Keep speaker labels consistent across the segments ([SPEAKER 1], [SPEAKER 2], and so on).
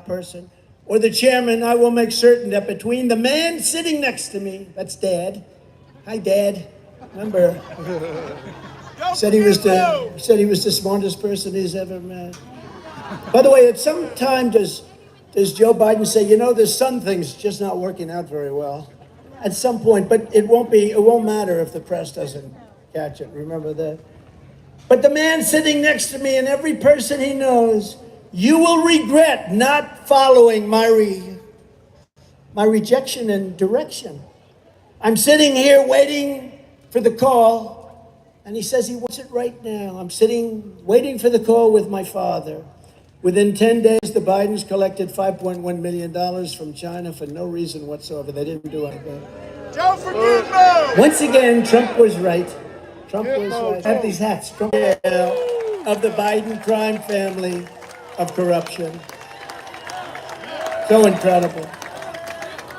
[SPEAKER 1] top person, or the chairman, I will make certain that between the man sitting next to me, that's Dad. Hi, Dad. Remember, said he was the smartest person he's ever met. By the way, at some time does Joe Biden say, you know, this son thing's just not working out very well? At some point, but it won't matter if the press doesn't catch it. Remember that? But the man sitting next to me and every person he knows, you will regret not following my rejection and direction. I'm sitting here waiting for the call, and he says he wants it right now. I'm sitting waiting for the call with my father. Within 10 days, the Bidens collected $5.1 million from China for no reason whatsoever. They didn't do anything.
[SPEAKER 2] Joe, forgive me!
[SPEAKER 1] Once again, Trump was right. Trump was right. I have these hats. Trump of the Biden crime family of corruption. So incredible.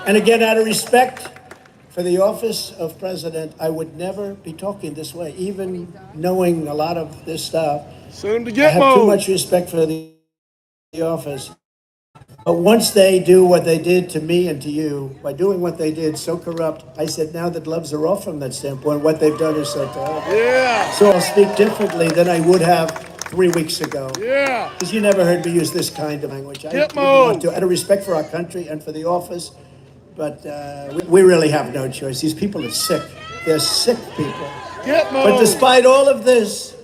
[SPEAKER 1] And again, out of respect for the office of president, I would never be talking this way, even knowing a lot of this stuff.
[SPEAKER 2] Soon to get
[SPEAKER 1] I have too much respect for the office. But once they do what they did to me and to you, by doing what they did so corrupt, I said now the gloves are off from that standpoint. What they've done is so terrible.
[SPEAKER 2] Yeah.
[SPEAKER 1] So I'll speak differently than I would have 3 weeks ago.
[SPEAKER 2] Yeah.
[SPEAKER 1] Because you never heard me use this kind of language. I wouldn't want to, out of respect for our country and for the office. But we really have no choice. These people are sick. They're sick people. But despite all of this,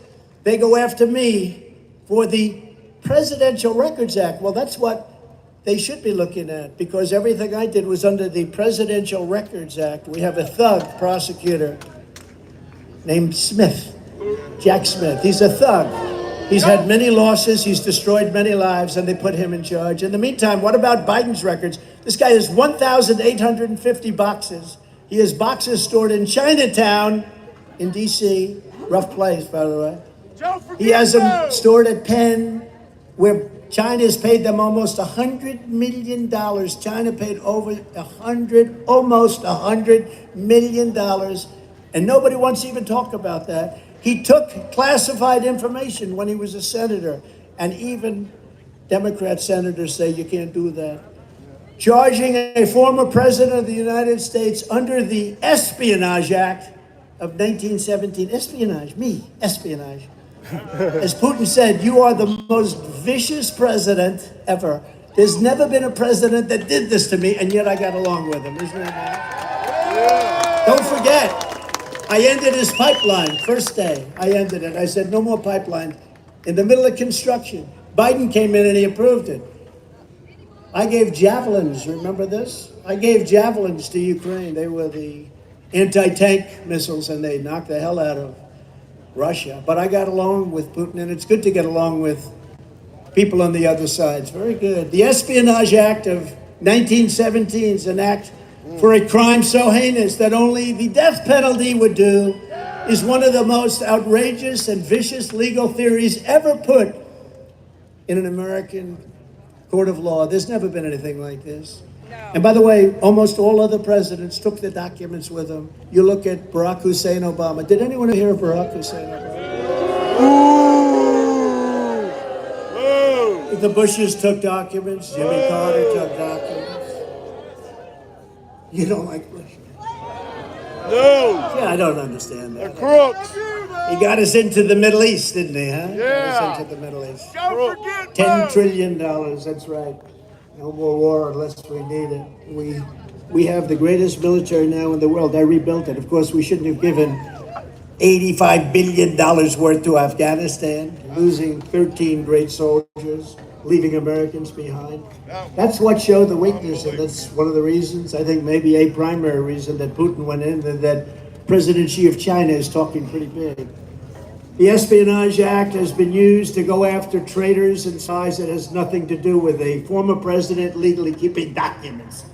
[SPEAKER 1] they go after me for the Presidential Records Act. Well, that's what they should be looking at, because everything I did was under the Presidential Records Act. We have a thug prosecutor named Smith, Jack Smith. He's a thug. He's had many losses. He's destroyed many lives, and they put him in charge. In the meantime, what about Biden's records? This guy has 1,850 boxes. He has boxes stored in Chinatown in D.C., rough place, by the way. He has them stored at Penn, where China has paid them almost $100 million. China paid almost $100 million. And nobody wants to even talk about that. He took classified information when he was a senator. And even Democrat senators say you can't do that. Charging a former president of the United States under the Espionage Act of 1917. Espionage, espionage. As Putin said, you are the most vicious president ever. There's never been a president that did this to me, and yet I got along with him. Isn't that nice? Yeah. Don't forget, I ended his pipeline. First day, I ended it. I said, no more pipeline. In the middle of construction, Biden came in and he approved it. I gave javelins, remember this? I gave javelins to Ukraine. They were the anti-tank missiles, and they knocked the hell out of Russia. But I got along with Putin, and it's good to get along with people on the other side. It's very good. The Espionage Act of 1917 is an act for a crime so heinous that only the death penalty would do, is one of the most outrageous and vicious legal theories ever put in an American court of law. There's never been anything like this. And by the way, almost all other presidents took the documents with them. You look at Barack Hussein Obama. Did anyone hear of Barack Hussein Obama? Ooh. The Bushes took documents. Jimmy Carter took documents. You don't like Bush?
[SPEAKER 2] No.
[SPEAKER 1] Yeah, I don't understand that.
[SPEAKER 2] The crooks.
[SPEAKER 1] He got us into the Middle East, didn't he, huh?
[SPEAKER 2] Yeah.
[SPEAKER 1] Got us into the Middle East.
[SPEAKER 2] Don't forget
[SPEAKER 1] $10 trillion, that's right. No more war unless we need it. We have the greatest military now in the world. I rebuilt it. Of course, we shouldn't have given $85 billion worth to Afghanistan, losing 13 great soldiers, leaving Americans behind. That's what showed the weakness, and that's one of the reasons, I think maybe a primary reason, that Putin went in, and that President Xi of China is talking pretty big. The Espionage Act has been used to go after traitors and spies. It has nothing to do with a former president legally keeping documents.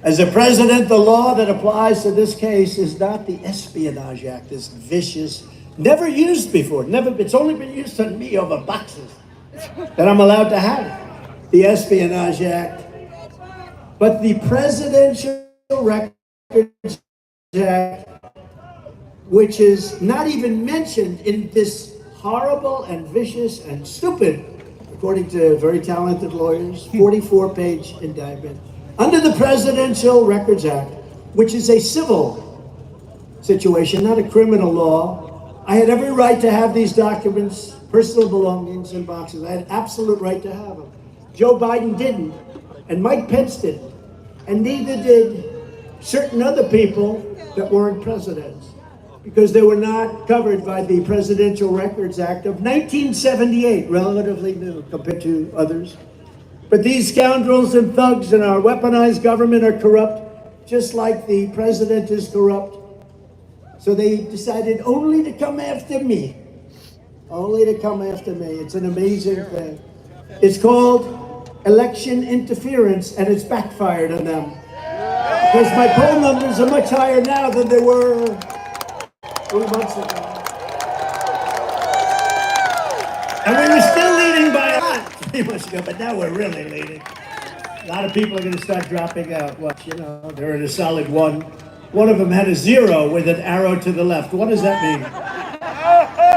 [SPEAKER 1] As a president, the law that applies to this case is not the Espionage Act, this vicious, never used before, it's only been used on me over boxes that I'm allowed to have, the Espionage Act. But the Presidential Records Act, which is not even mentioned in this horrible and vicious and stupid, according to very talented lawyers, 44-page indictment under the Presidential Records Act, which is a civil situation, not a criminal law. I had every right to have these documents, personal belongings in boxes. I had absolute right to have them. Joe Biden didn't, and Mike Pence didn't, and neither did certain other people that weren't presidents, because they were not covered by the Presidential Records Act of 1978, relatively new compared to others. But these scoundrels and thugs in our weaponized government are corrupt, just like the president is corrupt. So they decided only to come after me. Only to come after me. It's an amazing thing. It's called election interference, and it's backfired on them. Because my poll numbers are much higher now than they were 3 months ago. And we were still leading by a lot 3 months ago, but now we're really leading. A lot of people are going to start dropping out. Well, you know, they're in a solid one. One of them had a 0 with an arrow to the left. What does that mean?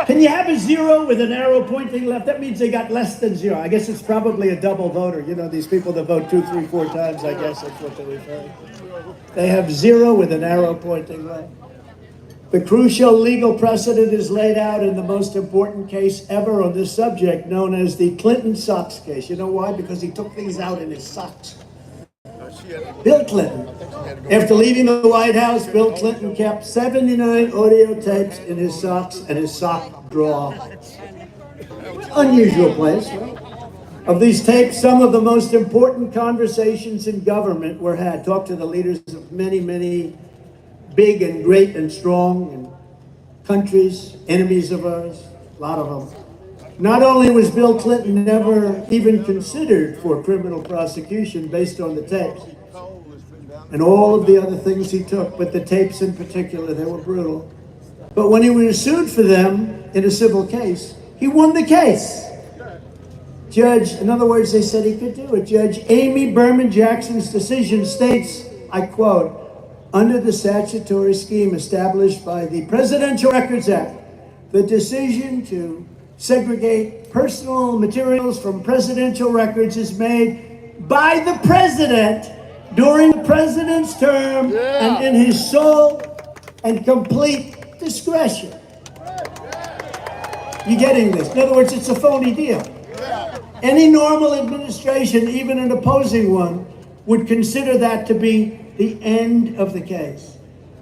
[SPEAKER 1] Can you have a 0 with an arrow pointing left? That means they got less than 0. I guess it's probably a double voter. You know, these people that vote 2, 3, 4 times, I guess that's what they're referring to. They have 0 with an arrow pointing left. The crucial legal precedent is laid out in the most important case ever on this subject, known as the Clinton socks case. You know why? Because he took things out in his socks. Bill Clinton. After leaving the White House, Bill Clinton kept 79 audio tapes in his socks and his sock drawer. Unusual place, right? Of these tapes, some of the most important conversations in government were had. Talk to the leaders of many, many big and great and strong and countries, enemies of ours, a lot of them. Not only was Bill Clinton never even considered for criminal prosecution based on the tapes and all of the other things he took, but the tapes in particular, they were brutal. But when he was sued for them in a civil case, he won the case. Judge, in other words, they said he could do it. Judge Amy Berman Jackson's decision states, I quote, under the statutory scheme established by the Presidential Records Act, the decision to segregate personal materials from presidential records is made by the president during the president's term and in his sole and complete discretion. You getting this? In other words, it's a phony deal. Any normal administration, even an opposing one, would consider that to be the end of the case,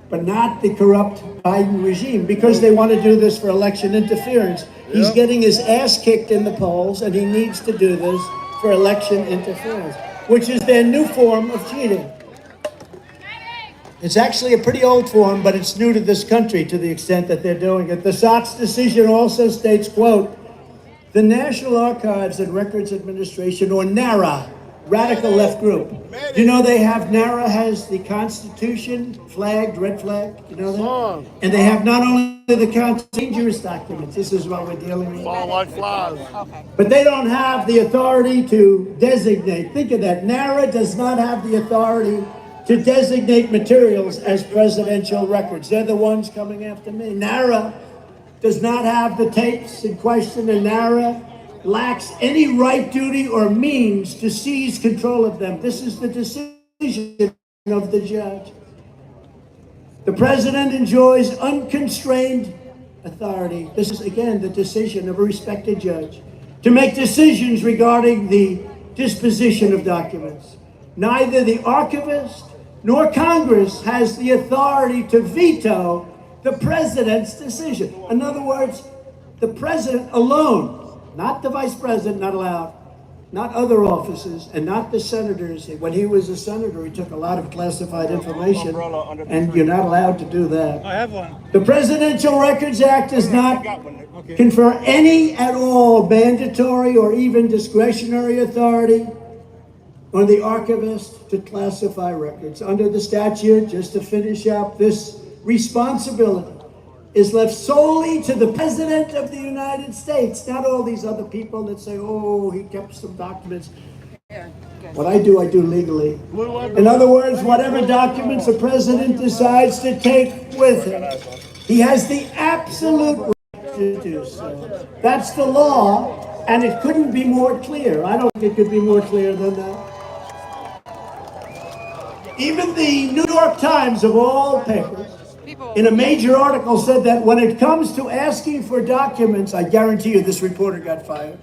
[SPEAKER 1] but not the corrupt Biden regime, because they want to do this for election interference. He's getting his ass kicked in the polls, and he needs to do this for election interference, which is their new form of cheating. It's actually a pretty old form, but it's new to this country to the extent that they're doing it. The Sox decision also states, quote, the National Archives and Records Administration, or NARA, radical left group. You know they have, NARA has the Constitution flagged, red flag, you know that? And they have not only the dangerous documents, this is what we're dealing with.
[SPEAKER 2] Fall like flies.
[SPEAKER 1] But they don't have the authority to designate. Think of that. NARA does not have the authority to designate materials as presidential records. They're the ones coming after me. NARA does not have the tapes in question, and NARA lacks any right, duty, or means to seize control of them. This is the decision of the judge. The president enjoys unconstrained authority. This is, again, the decision of a respected judge to make decisions regarding the disposition of documents. Neither the archivist nor Congress has the authority to veto the president's decision. In other words, the president alone, not the vice president, not allowed, not other offices, and not the senators. When he was a senator, he took a lot of classified information, and you're not allowed to do that.
[SPEAKER 3] I have one.
[SPEAKER 1] The Presidential Records Act does not confer any at all mandatory or even discretionary authority on the archivist to classify records. Under the statute, just to finish up, this responsibility is left solely to the President of the United States, not all these other people that say, oh, he kept some documents. What I do legally. In other words, whatever documents the president decides to take with him, he has the absolute right to do so. That's the law. And it couldn't be more clear. I don't think it could be more clear than that. Even the New York Times, of all papers, in a major article said that when it comes to asking for documents, I guarantee you this reporter got fired,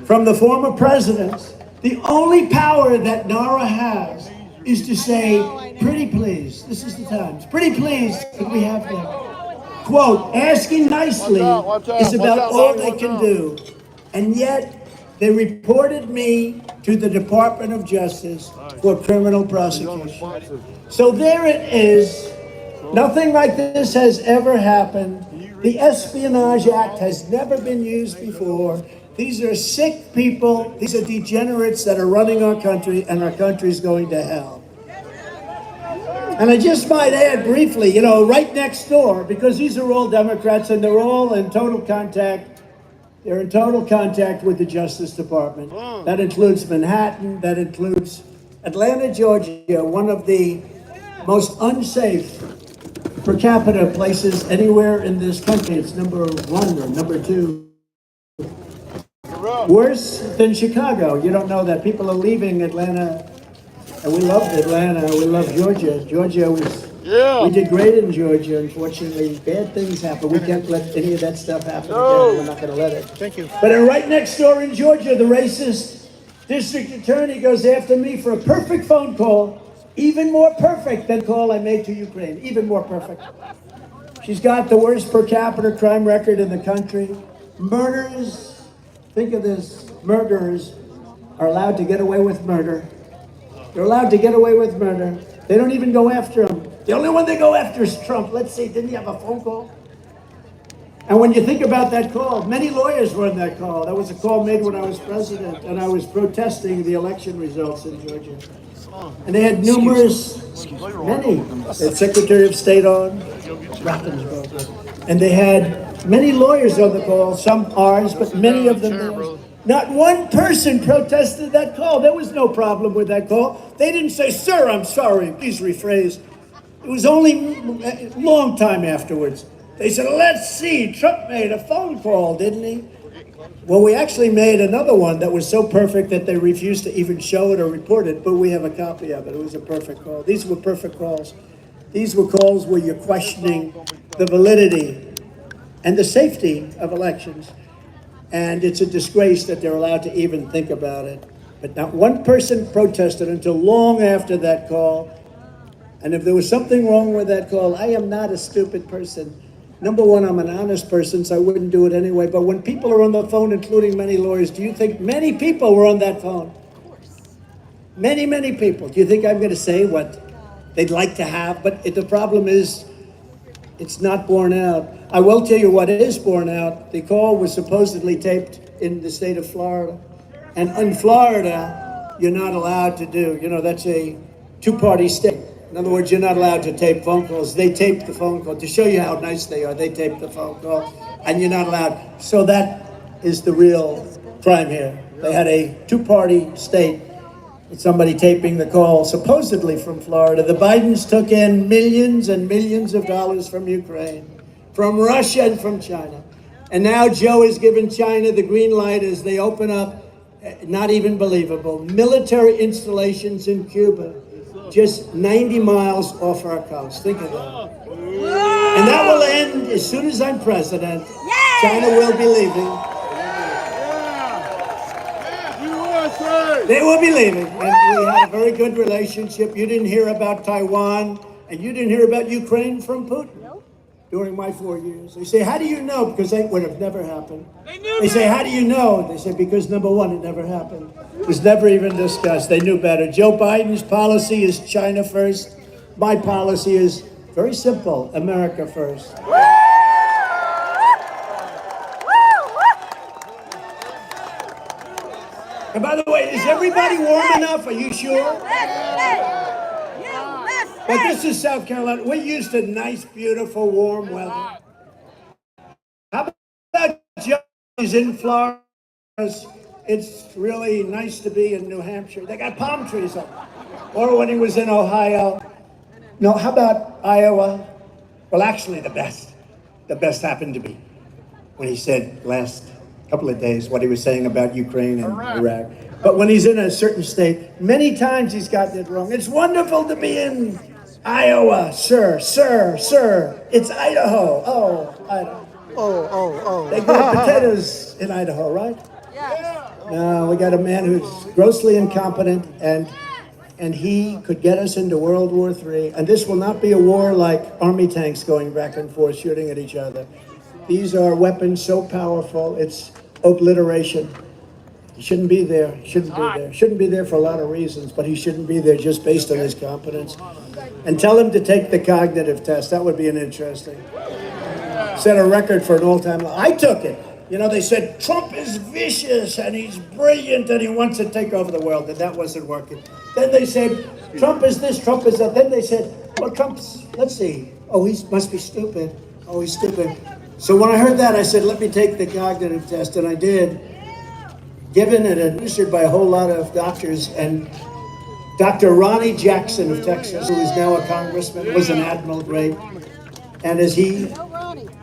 [SPEAKER 1] from the former presidents, the only power that Nara has is to say, pretty please, this is the Times, pretty please, could we have them? Quote, asking nicely is about all they can do. And yet, they reported me to the Department of Justice for criminal prosecution. So there it is. Nothing like this has ever happened. The Espionage Act has never been used before. These are sick people. These are degenerates that are running our country, and our country's going to hell. And I just might add briefly, you know, right next door, because these are all Democrats and they're all in total contact. They're in total contact with the Justice Department. That includes Manhattan. That includes Atlanta, Georgia, one of the most unsafe per capita places anywhere in this country. It's number one or number two. Worse than Chicago. You don't know that. People are leaving Atlanta. And we loved Atlanta. We loved Georgia. Georgia was, we did great in Georgia. Unfortunately, bad things happen. We can't let any of that stuff happen again. We're not going to let it.
[SPEAKER 2] Thank you.
[SPEAKER 1] But right next door in Georgia, the racist district attorney goes after me for a perfect phone call, even more perfect than the call I made to Ukraine, even more perfect. She's got the worst per capita crime record in the country. Murders, think of this, murderers are allowed to get away with murder. They're allowed to get away with murder. They don't even go after him. The only one they go after is Trump. Let's see, didn't he have a phone call? And when you think about that call, many lawyers were on that call. That was a call made when I was president, and I was protesting the election results in Georgia. And they had numerous, many, they had Secretary of State on, and they had many lawyers on the call, some ours, but many of them theirs. Not one person protested that call. There was no problem with that call. They didn't say, sir, I'm sorry, please rephrase. It was only a long time afterwards. They said, let's see, Trump made a phone call, didn't he? Well, we actually made another one that was so perfect that they refused to even show it or report it, but we have a copy of it. It was a perfect call. These were perfect calls. These were calls where you're questioning the validity and the safety of elections. And it's a disgrace that they're allowed to even think about it. But not one person protested until long after that call. And if there was something wrong with that call, I am not a stupid person. Number one, I'm an honest person, so I wouldn't do it anyway. But when people are on the phone, including many lawyers, do you think many people were on that phone? Many, many people. Do you think I'm going to say what they'd like to have? But the problem is, it's not borne out. I will tell you what is borne out. The call was supposedly taped in the state of Florida. And in Florida, you're not allowed to do, you know, that's a two-party state. In other words, you're not allowed to tape phone calls. They taped the phone call. To show you how nice they are, they taped the phone call, and you're not allowed. So that is the real crime here. They had a two-party state with somebody taping the call, supposedly from Florida. The Bidens took in millions and millions of dollars from Ukraine, from Russia and from China. And now Joe has given China the green light as they open up, not even believable, military installations in Cuba, just 90 miles off our coast. Think of that. And that will end as soon as I'm president. China will be leaving. They will be leaving. And we had a very good relationship. You didn't hear about Taiwan, and you didn't hear about Ukraine from Putin during my 4 years. They say, how do you know? Because that would have never happened. They say, how do you know? They say, because number one, it never happened. It was never even discussed. They knew better. Joe Biden's policy is China first. My policy is very simple, America first. And by the way, is everybody warm enough? Are you sure? But this is South Carolina. We're used to nice, beautiful, warm weather. How about Joe? He's in Florida. It's really nice to be in New Hampshire. They got palm trees up. Or when he was in Ohio. No, how about Iowa? Well, actually, the best happened to be when he said last couple of days, what he was saying about Ukraine and Iraq. But when he's in a certain state, many times he's gotten it wrong. It's wonderful to be in Iowa, sir. It's Idaho. Oh, Idaho. They grow potatoes in Idaho, right?
[SPEAKER 3] Yes.
[SPEAKER 1] No, we got a man who's grossly incompetent, and he could get us into World War III. And this will not be a war like army tanks going back and forth, shooting at each other. These are weapons so powerful, it's obliteration. He shouldn't be there, Shouldn't be there for a lot of reasons, but he shouldn't be there just based on his competence. And tell him to take the cognitive test. That would be an interesting. Set a record for an all-time low. I took it. You know, they said Trump is vicious and he's brilliant and he wants to take over the world, and that wasn't working. Then they said Trump is this, Trump is that. Then they said, well, Trump's, let's see. Oh, he must be stupid. Oh, he's stupid. So when I heard that, I said, let me take the cognitive test, and I did. Given and administered by a whole lot of doctors, and Dr. Ronnie Jackson of Texas, who is now a congressman, was an admiral grade. And as he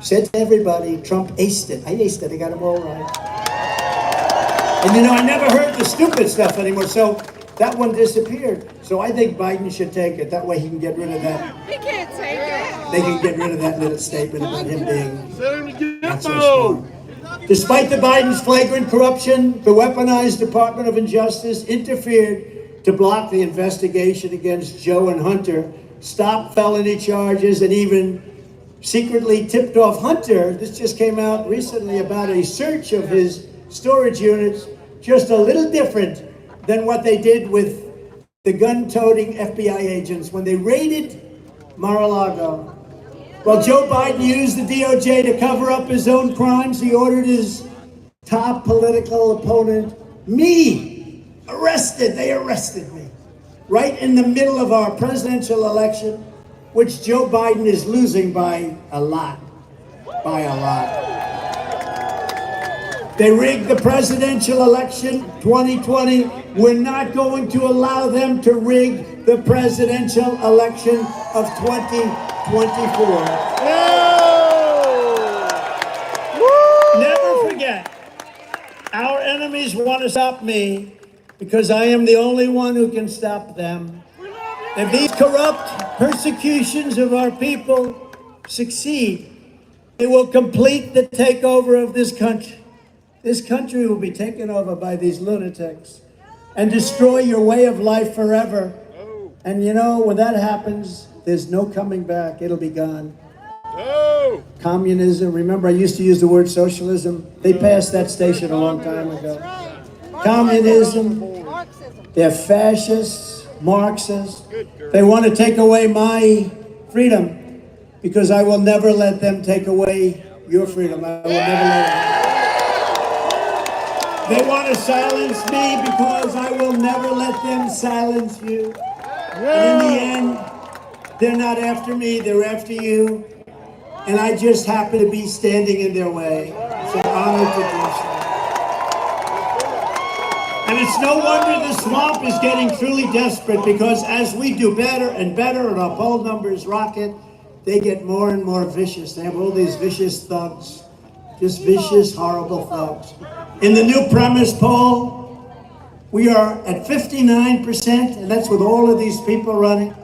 [SPEAKER 1] said to everybody, Trump aced it. I aced it. I got him all right. And you know, I never heard the stupid stuff anymore, so that one disappeared. So I think Biden should take it. That way he can get rid of that.
[SPEAKER 3] He can't take it.
[SPEAKER 1] They can get rid of that little statement about him being
[SPEAKER 2] Tell him to
[SPEAKER 1] not
[SPEAKER 2] get
[SPEAKER 1] so
[SPEAKER 2] mode.
[SPEAKER 1] smart. Despite the Biden's flagrant corruption, the weaponized Department of Injustice interfered to block the investigation against Joe and Hunter, stopped felony charges, and even secretly tipped off Hunter. This just came out recently about a search of his storage units, just a little different than what they did with the gun-toting FBI agents when they raided Mar-a-Lago. Well, Joe Biden used the DOJ to cover up his own crimes. He ordered his top political opponent, me, arrested. They arrested me right in the middle of our presidential election, which Joe Biden is losing by a lot. They rigged the presidential election 2020. We're not going to allow them to rig the presidential election of 2024. Never forget, our enemies want to stop me because I am the only one who can stop them. If these corrupt persecutions of our people succeed, it will complete the takeover of this country. This country will be taken over by these lunatics and destroy your way of life forever. And you know, when that happens, there's no coming back. It'll be gone. Communism. Remember, I used to use the word socialism. They passed that station a long time ago. Communism. They're fascists, Marxists. They want to take away my freedom because I will never let them take away your freedom. I will never let them. They want to silence me because I will never let them silence you. And in the end, they're not after me, they're after you. And I just happen to be standing in their way. It's an honor to do so. And it's no wonder the swamp is getting truly desperate, because as we do better and better and our poll numbers rocket, they get more and more vicious. They have all these vicious thugs, just vicious, horrible thugs. In the new premise poll, we are at 59%, and that's with all of these people running.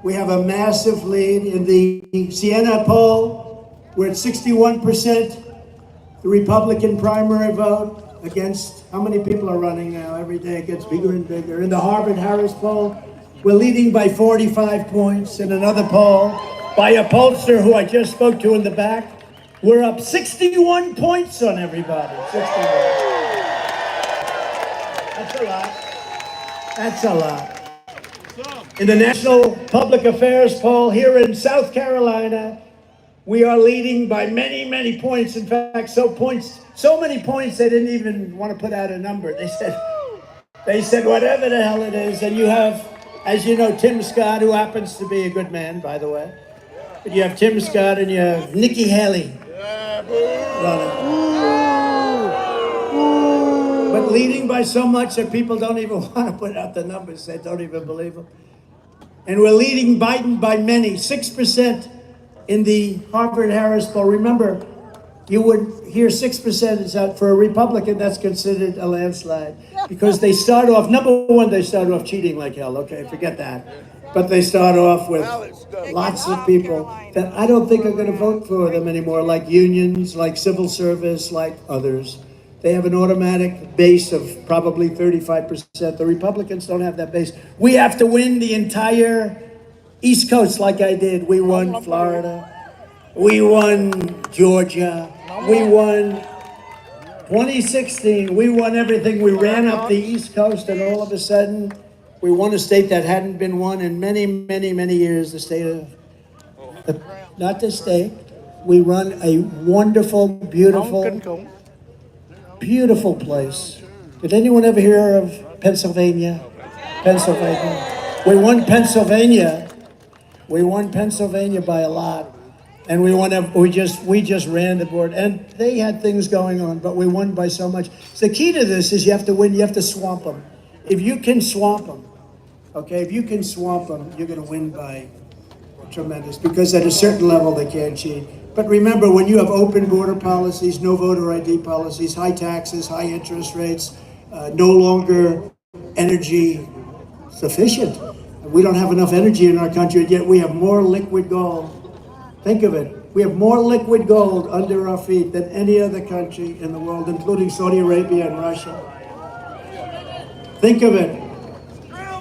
[SPEAKER 1] We have a massive lead. In the Siena poll, we're at 61%. The Republican primary vote against, how many people are running now? Every day it gets bigger and bigger. In the Harvard-Harris poll, we're leading by 45 points. In another poll, by a pollster who I just spoke to in the back, we're up 61 points on everybody. 61. That's a lot. That's a lot. In the National Public Affairs poll here in South Carolina, we are leading by many, many points. In fact, so many points they didn't even want to put out a number. They said whatever the hell it is. And you have, as you know, Tim Scott, who happens to be a good man, by the way. But you have Tim Scott and you have Nikki Haley. But leading by so much that people don't even want to put out the numbers. They don't even believe them. And we're leading Biden by many, 6% in the Harvard-Harris poll. Remember, you would hear 6% is out for a Republican. That's considered a landslide because they start off, number one, they start off cheating like hell. Okay, forget that. But they start off with lots of people that I don't think are going to vote for them anymore, like unions, like civil service, like others. They have an automatic base of probably 35%. The Republicans don't have that base. We have to win the entire East Coast like I did. We won Florida. We won Georgia. We won 2016. We won everything. We ran up the East Coast, and all of a sudden, we won a state that hadn't been won in many, many, many years. The state of, not the state. We run a wonderful, beautiful, beautiful place. Did anyone ever hear of Pennsylvania? Pennsylvania. We won Pennsylvania. We won Pennsylvania by a lot. And we just ran the board, and they had things going on, but we won by so much. So the key to this is you have to win. You have to swamp them. If you can swamp them, okay. If you can swamp them, you're going to win by tremendous. Because at a certain level, they can't cheat. But remember, when you have open border policies, no voter ID policies, high taxes, high interest rates, no longer energy sufficient. We don't have enough energy in our country, yet we have more liquid gold. Think of it. We have more liquid gold under our feet than any other country in the world, including Saudi Arabia and Russia. Think of it.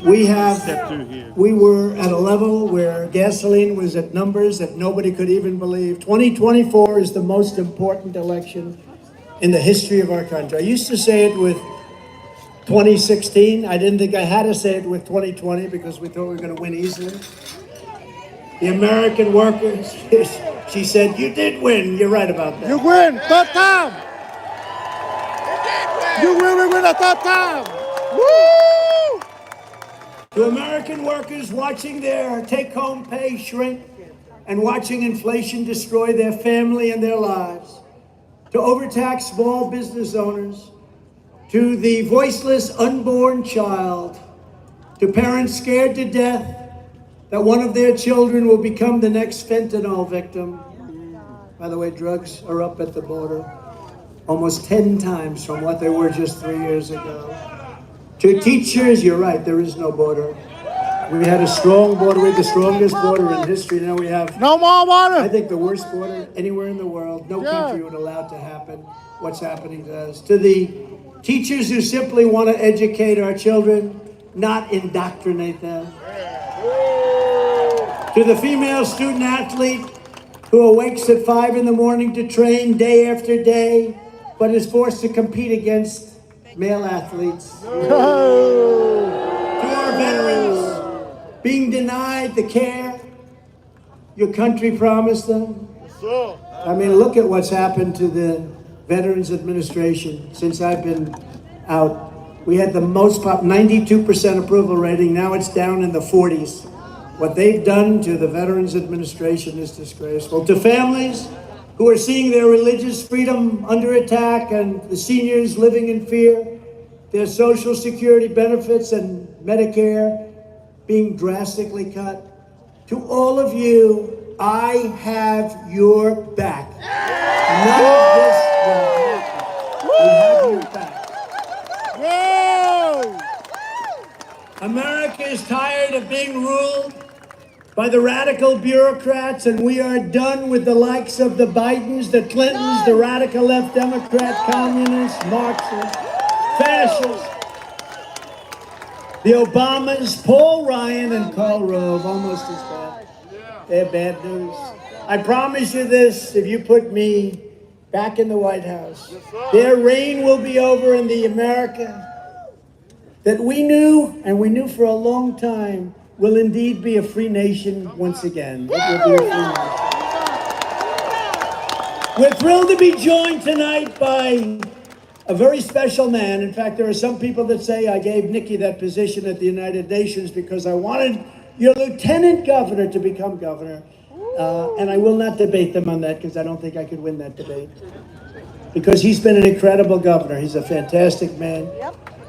[SPEAKER 1] We were at a level where gasoline was at numbers that nobody could even believe. 2024 is the most important election in the history of our country. I used to say it with 2016. I didn't think I had to say it with 2020 because we thought we were going to win easily. The American workers, she said, you did win. You're right about that.
[SPEAKER 2] You win. Third time. You really win a third time. Woo!
[SPEAKER 1] To American workers watching their take-home pay shrink and watching inflation destroy their family and their lives. To overtax small business owners. To the voiceless unborn child. To parents scared to death that one of their children will become the next fentanyl victim. By the way, drugs are up at the border almost 10 times from what they were just 3 years ago. To teachers, you're right, there is no border. We had a strong border, we had the strongest border in history. Now we have
[SPEAKER 2] no more water.
[SPEAKER 1] I think the worst border anywhere in the world. No country would allow it to happen. What's happening to us. To the teachers who simply want to educate our children, not indoctrinate them. To the female student athlete who awakes at 5 in the morning to train day after day, but is forced to compete against male athletes. To our veterans being denied the care your country promised them. I mean, look at what's happened to the Veterans Administration since I've been out. We had the most 92% approval rating. Now it's down in the 40s. What they've done to the Veterans Administration is disgraceful. To families who are seeing their religious freedom under attack and the seniors living in fear, their Social Security benefits and Medicare being drastically cut. To all of you, I have your back. None of this will happen. We have your back.
[SPEAKER 2] Whoa!
[SPEAKER 1] America is tired of being ruled by the radical bureaucrats, and we are done with the likes of the Bidens, the Clintons, the radical left Democrat, communists, Marxists, fascists, the Obamas, Paul Ryan, and Karl Rove, almost as bad. They're bad news. I promise you this, if you put me back in the White House, their reign will be over in the America that we knew, and we knew for a long time, will indeed be a free nation once again. It will be a free nation. We're thrilled to be joined tonight by a very special man. In fact, there are some people that say I gave Nikki that position at the United Nations because I wanted your lieutenant governor to become governor. And I will not debate them on that because I don't think I could win that debate. Because he's been an incredible governor. He's a fantastic man.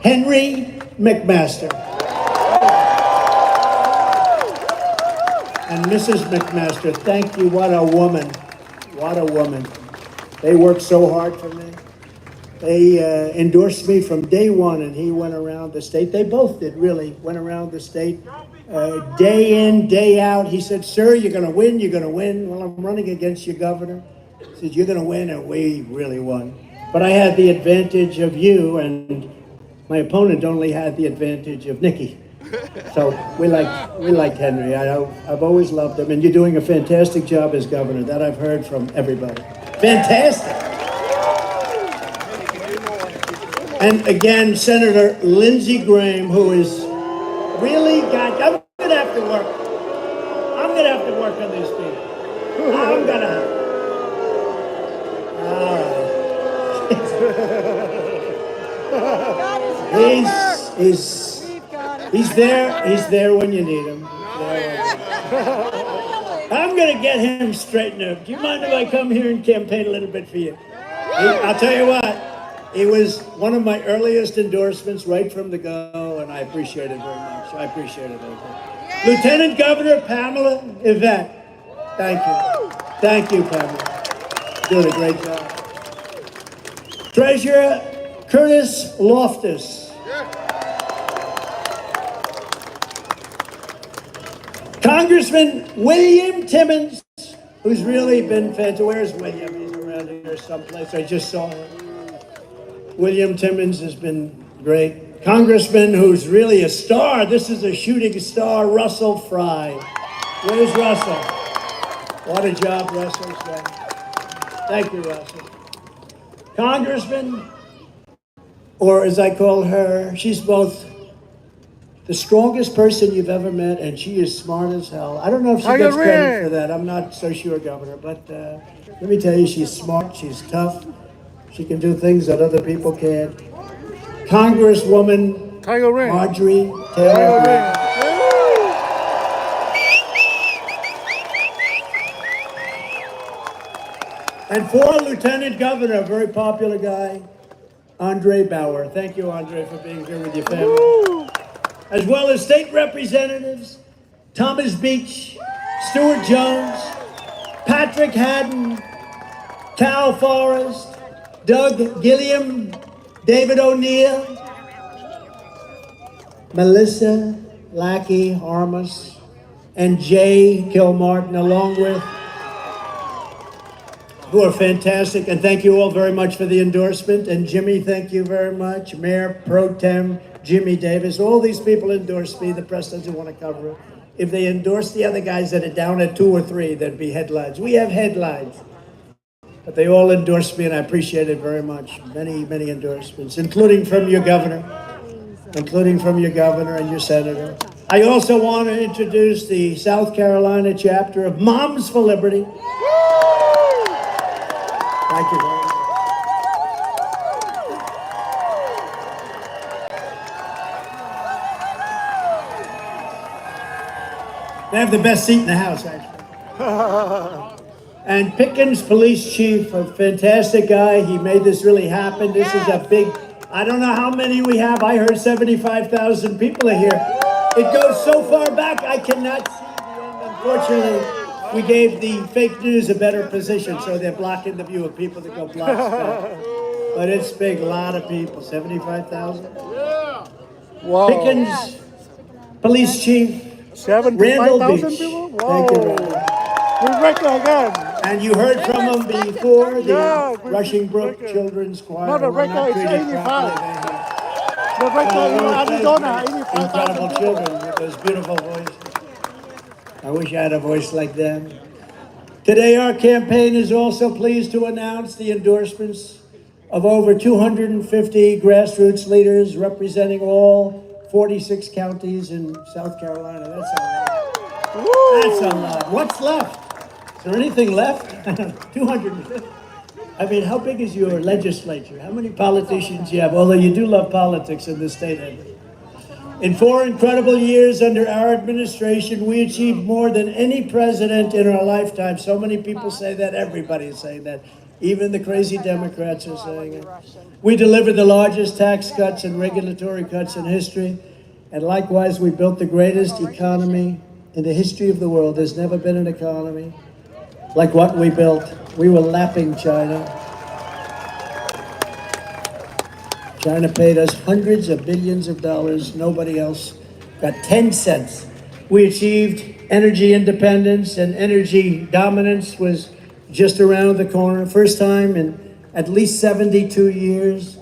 [SPEAKER 1] Henry McMaster. And Mrs. McMaster, thank you. What a woman. What a woman. They worked so hard for me. They endorsed me from day one, and he went around the state. They both did, really, went around the state day in, day out. He said, sir, you're going to win, you're going to win. Well, I'm running against your governor. He said, you're going to win, and we really won. But I had the advantage of you, and my opponent only had the advantage of Nikki. So we like Henry. I've always loved him, and you're doing a fantastic job as governor. That I've heard from everybody. Fantastic. And again, Senator Lindsey Graham, who is really got. I'm gonna have to work. I'm gonna have to work on these people. I'm gonna. All right. He's there. He's there when you need him. I'm gonna get him straightened up. Do you mind if I come here and campaign a little bit for you? I'll tell you what. It was one of my earliest endorsements right from the go, and I appreciate it very much. I appreciate it. Lieutenant Governor Pamela Yvette. Thank you. Thank you, Pamela. Doing a great job. Treasurer Curtis Loftus. Congressman William Timmons, who's really been fantastic. Where's William? He's around here someplace. I just saw him. William Timmons has been great. Congressman who's really a star. This is a shooting star, Russell Fry. Where's Russell? What a job Russell's done. Thank you, Russell. Congressman, or as I call her, she's both the strongest person you've ever met, and she is smart as hell. I don't know if she gets credit for that. I'm not so sure, Governor, but let me tell you, she's smart, she's tough. She can do things that other people can't. Congresswoman Marjorie Taylor Greene. And for Lieutenant Governor, a very popular guy, Andre Bauer. Thank you, Andre, for being here with your family. As well as state representatives, Thomas Beach, Stuart Jones, Patrick Haddon, Cal Forrest, Doug Gilliam, David O'Neill, Melissa Lackey Harmus, and Jay Kilmartin, along with, who are fantastic. And thank you all very much for the endorsement. And Jimmy, thank you very much. Mayor Pro Tem Jimmy Davis. All these people endorse me. The press doesn't want to cover it. If they endorse the other guys that are down at 2 or 3, there'd be headlines. We have headlines. But they all endorsed me, and I appreciate it very much. Many, many endorsements, including from your governor, and your senator. I also want to introduce the South Carolina chapter of Moms for Liberty. Thank you very much. They have the best seat in the house, actually. And Pickens, police chief, a fantastic guy. He made this really happen. This is a big, I don't know how many we have. I heard 75,000 people are here. It goes so far back, I cannot see the end. Unfortunately, we gave the fake news a better position, so they're blocking the view of people that go block stuff. But it's big, a lot of people, 75,000. Wow. Pickens, police chief, Randall Beach.
[SPEAKER 2] People? Wow.
[SPEAKER 1] Thank you, Randall.
[SPEAKER 2] Again.
[SPEAKER 1] And you heard from them before, the Rushing Brook Children's Choir.
[SPEAKER 2] No, the record is 85. The record in Arizona, 85,000
[SPEAKER 1] Incredible
[SPEAKER 2] people.
[SPEAKER 1] children with those beautiful voices. I wish I had a voice like them. Today, our campaign is also pleased to announce the endorsements of over 250 grassroots leaders representing all 46 counties in South Carolina. That's a lot. That's a lot. What's left? Is there anything left? 250. I mean, how big is your legislature? How many politicians you have? Although you do love politics in this state. In 4 incredible years under our administration, we achieved more than any president in our lifetime. So many people say that. Everybody is saying that. Even the crazy Democrats are saying it. We delivered the largest tax cuts and regulatory cuts in history. And likewise, we built the greatest economy in the history of the world. There's never been an economy like what we built. We were lapping China. China paid us hundreds of billions of dollars. Nobody else got 10 cents. We achieved energy independence, and energy dominance was just around the corner. First time in at least 72 years.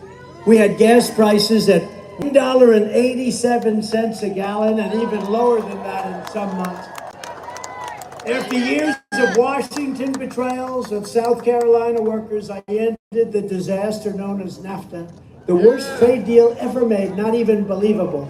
[SPEAKER 1] We had gas prices at $1.87 a gallon, and even lower than that in some months. After years of Washington betrayals of South Carolina workers, I ended the disaster known as NAFTA, the worst trade deal ever made, not even believable,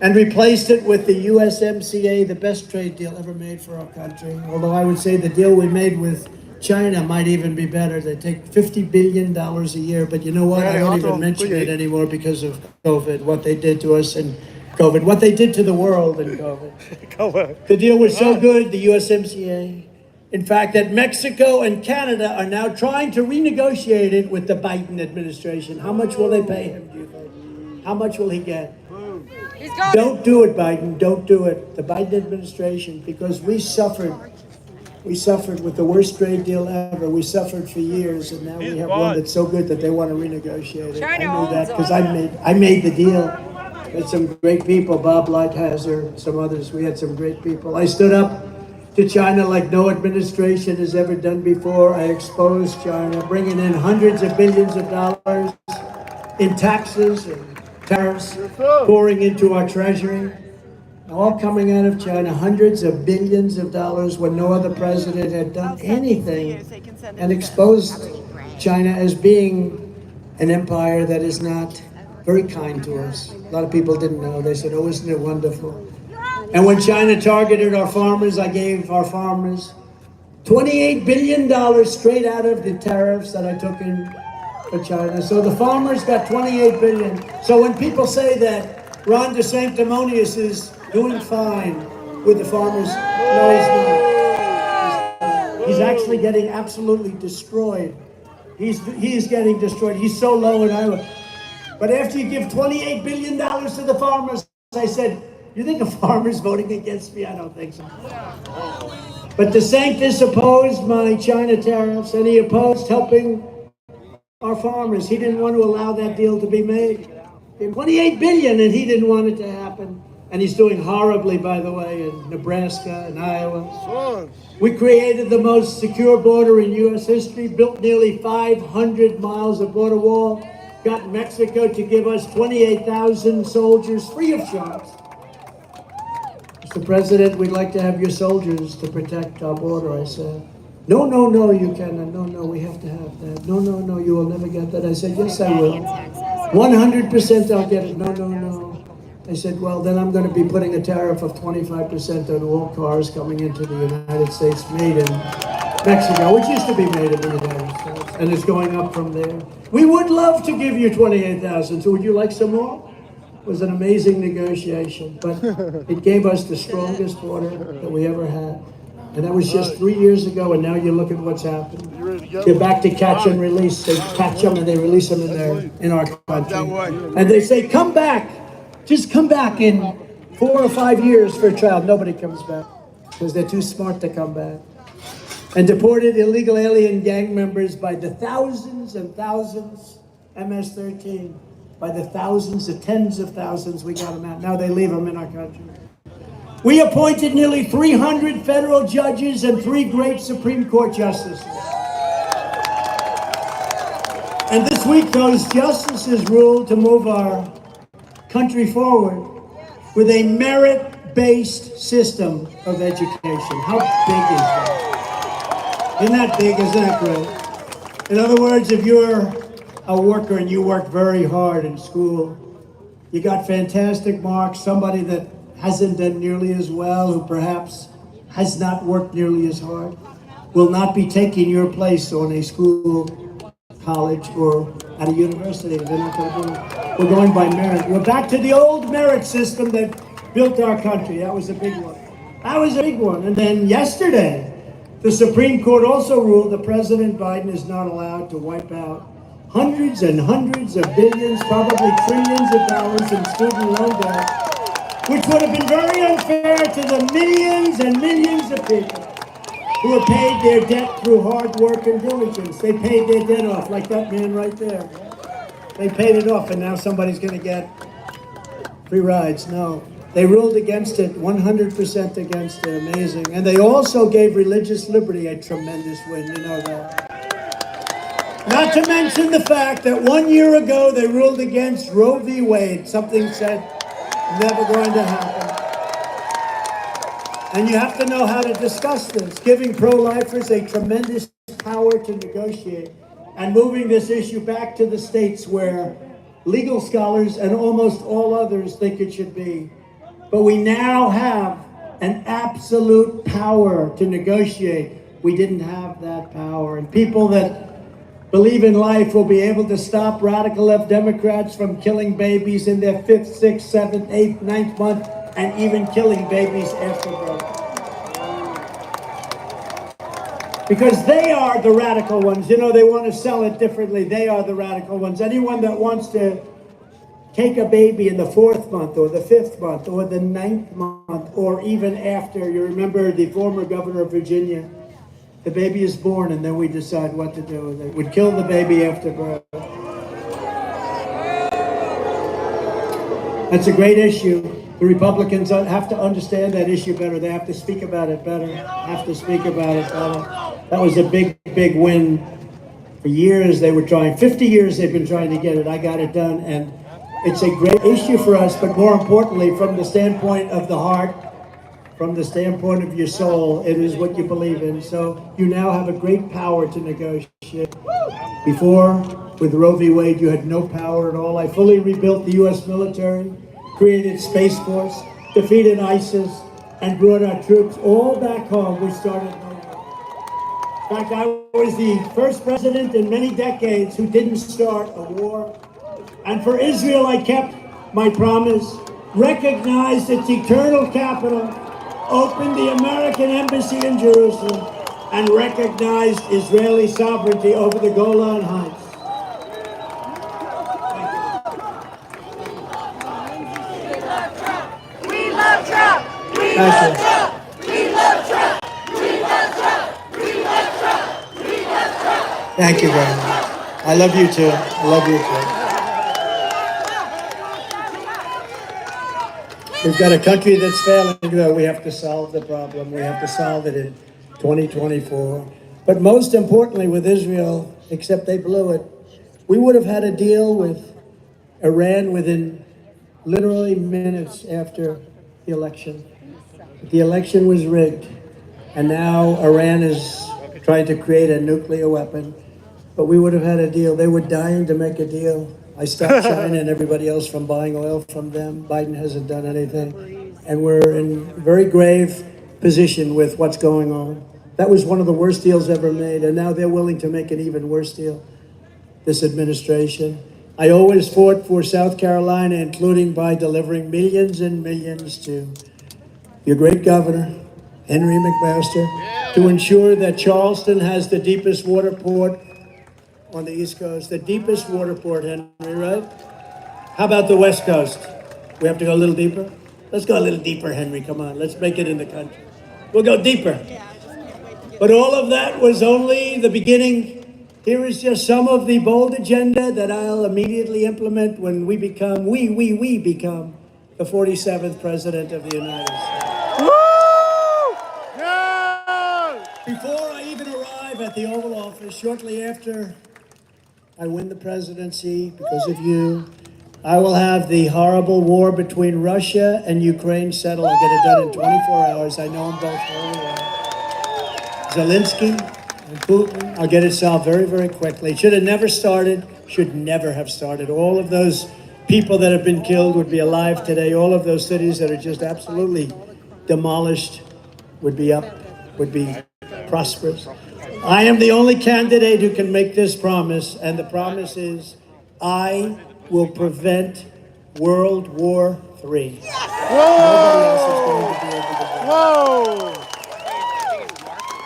[SPEAKER 1] and replaced it with the USMCA, the best trade deal ever made for our country. Although I would say the deal we made with China might even be better. They take $50 billion a year, but you know what? I don't even mention it anymore because of COVID, what they did to us in COVID, what they did to the world in COVID. The deal was so good, the USMCA. In fact, that Mexico and Canada are now trying to renegotiate it with the Biden administration. How much will they pay him, do you think? How much will he get? Don't do it, Biden. Don't do it. The Biden administration, because we suffered with the worst trade deal ever. We suffered for years, and now we have one that's so good that they want to renegotiate it. I knew that because I made the deal. With some great people, Bob Lighthizer, some others. We had some great people. I stood up to China like no administration has ever done before. I exposed China, bringing in hundreds of billions of dollars in taxes and tariffs, pouring into our treasury. All coming out of China, hundreds of billions of dollars when no other president had done anything, and exposed China as being an empire that is not very kind to us. A lot of people didn't know. They said, oh, isn't it wonderful? And when China targeted our farmers, I gave our farmers $28 billion straight out of the tariffs that I took in for China. So the farmers got $28 billion. So when people say that Ron DeSanctimonious is doing fine with the farmers, no, he's not. He's actually getting absolutely destroyed. He's getting destroyed. He's so low in Iowa. But after you give $28 billion to the farmers, I said, you think a farmer's voting against me? I don't think so. But DeSantis opposed my China tariffs, and he opposed helping our farmers. He didn't want to allow that deal to be made. $28 billion, and he didn't want it to happen. And he's doing horribly, by the way, in Nebraska and Iowa. We created the most secure border in U.S. history, built nearly 500 miles of border wall, got Mexico to give us 28,000 soldiers free of charge. Mr. President, we'd like to have your soldiers to protect our border, I said. No, you cannot. No, we have to have that. No, you will never get that. I said, yes, I will. 100% I'll get it. No. I said, well, then I'm going to be putting a tariff of 25% on all cars coming into the United States made in Mexico, which used to be made in the United States, and it's going up from there. We would love to give you 28,000, so would you like some more? It was an amazing negotiation, but it gave us the strongest border that we ever had. And that was just 3 years ago, and now you look at what's happened. They're back to catch and release. They catch them and they release them in our country. And they say, come back. Just come back in 4 or 5 years for a trial. Nobody comes back because they're too smart to come back. And deported illegal alien gang members by the thousands and thousands, MS-13, by the thousands, the tens of thousands, we got them out. Now they leave them in our country. We appointed nearly 300 federal judges and 3 great Supreme Court justices. And this week, those justices ruled to move our country forward with a merit-based system of education. How big is that? Isn't that big? Isn't that great? In other words, if you're a worker and you work very hard in school, you got fantastic marks, somebody that hasn't done nearly as well, who perhaps has not worked nearly as hard, will not be taking your place on a school, college, or at a university. They're not going to do it. We're going by merit. We're back to the old merit system that built our country. That was a big one. And then yesterday, the Supreme Court also ruled that President Biden is not allowed to wipe out hundreds and hundreds of billions, probably trillions of dollars in student loan debt, which would have been very unfair to the millions and millions of people who have paid their debt through hard work and diligence. They paid their debt off, like that man right there. They paid it off, and now somebody's going to get free rides. No. They ruled against it, 100% against it. Amazing. And they also gave religious liberty a tremendous win. You know that. Not to mention the fact that 1 year ago they ruled against Roe v. Wade. Something said never going to happen. And you have to know how to discuss this, giving pro-lifers a tremendous power to negotiate and moving this issue back to the states where legal scholars and almost all others think it should be. But we now have an absolute power to negotiate. We didn't have that power. And people that believe in life will be able to stop radical left Democrats from killing babies in their 5th, 6th, 7th, 8th, 9th month, and even killing babies after birth. Because they are the radical ones. You know, they want to sell it differently. They are the radical ones. Anyone that wants to take a baby in the 4th month or the 5th month or the 9th month or even after, you remember the former governor of Virginia, the baby is born and then we decide what to do. They would kill the baby after birth. That's a great issue. The Republicans have to understand that issue better. They have to speak about it better. That was a big, big win. For years they were trying, 50 years they've been trying to get it. I got it done, and it's a great issue for us, but more importantly, from the standpoint of the heart, from the standpoint of your soul, it is what you believe in. So you now have a great power to negotiate. Before, with Roe v. Wade, you had no power at all. I fully rebuilt the U.S. military, created Space Force, defeated ISIS, and brought our troops all back home. We started over. In fact, I was the first president in many decades who didn't start a war. And for Israel, I kept my promise, recognized its eternal capital, opened the American embassy in Jerusalem, and recognized Israeli sovereignty over the Golan Heights.
[SPEAKER 3] We love Trump. We love Trump. We love Trump. We love Trump. We love Trump. We love Trump.
[SPEAKER 1] Thank you very much. I love you too. I love you too. We've got a country that's failing, though. We have to solve the problem. We have to solve it in 2024. But most importantly with Israel, except they blew it, we would have had a deal with Iran within literally minutes after the election. The election was rigged, and now Iran is trying to create a nuclear weapon. But we would have had a deal. They were dying to make a deal. I stopped China and everybody else from buying oil from them. Biden hasn't done anything. And we're in very grave position with what's going on. That was one of the worst deals ever made, and now they're willing to make an even worse deal, this administration. I always fought for South Carolina, including by delivering millions and millions to your great governor, Henry McMaster, to ensure that Charleston has the deepest water port on the East Coast, the deepest water port, Henry, right? How about the West Coast? We have to go a little deeper? Let's go a little deeper, Henry, come on. Let's make it in the country. We'll go deeper. But all of that was only the beginning. Here is just some of the bold agenda that I'll immediately implement when we become, we become the 47th President of the United States.
[SPEAKER 2] Woo! Yeah!
[SPEAKER 1] Before I even arrive at the Oval Office, shortly after I win the presidency because of you, I will have the horrible war between Russia and Ukraine settled. I'll get it done in 24 hours. I know them both very well. Zelensky and Putin, I'll get it solved very, very quickly. It should have never started, should never have started. All of those people that have been killed would be alive today. All of those cities that are just absolutely demolished would be up, would be prosperous. I am the only candidate who can make this promise, and the promise is I will prevent World War III. Nobody else is going to be able to do it.
[SPEAKER 2] Whoa!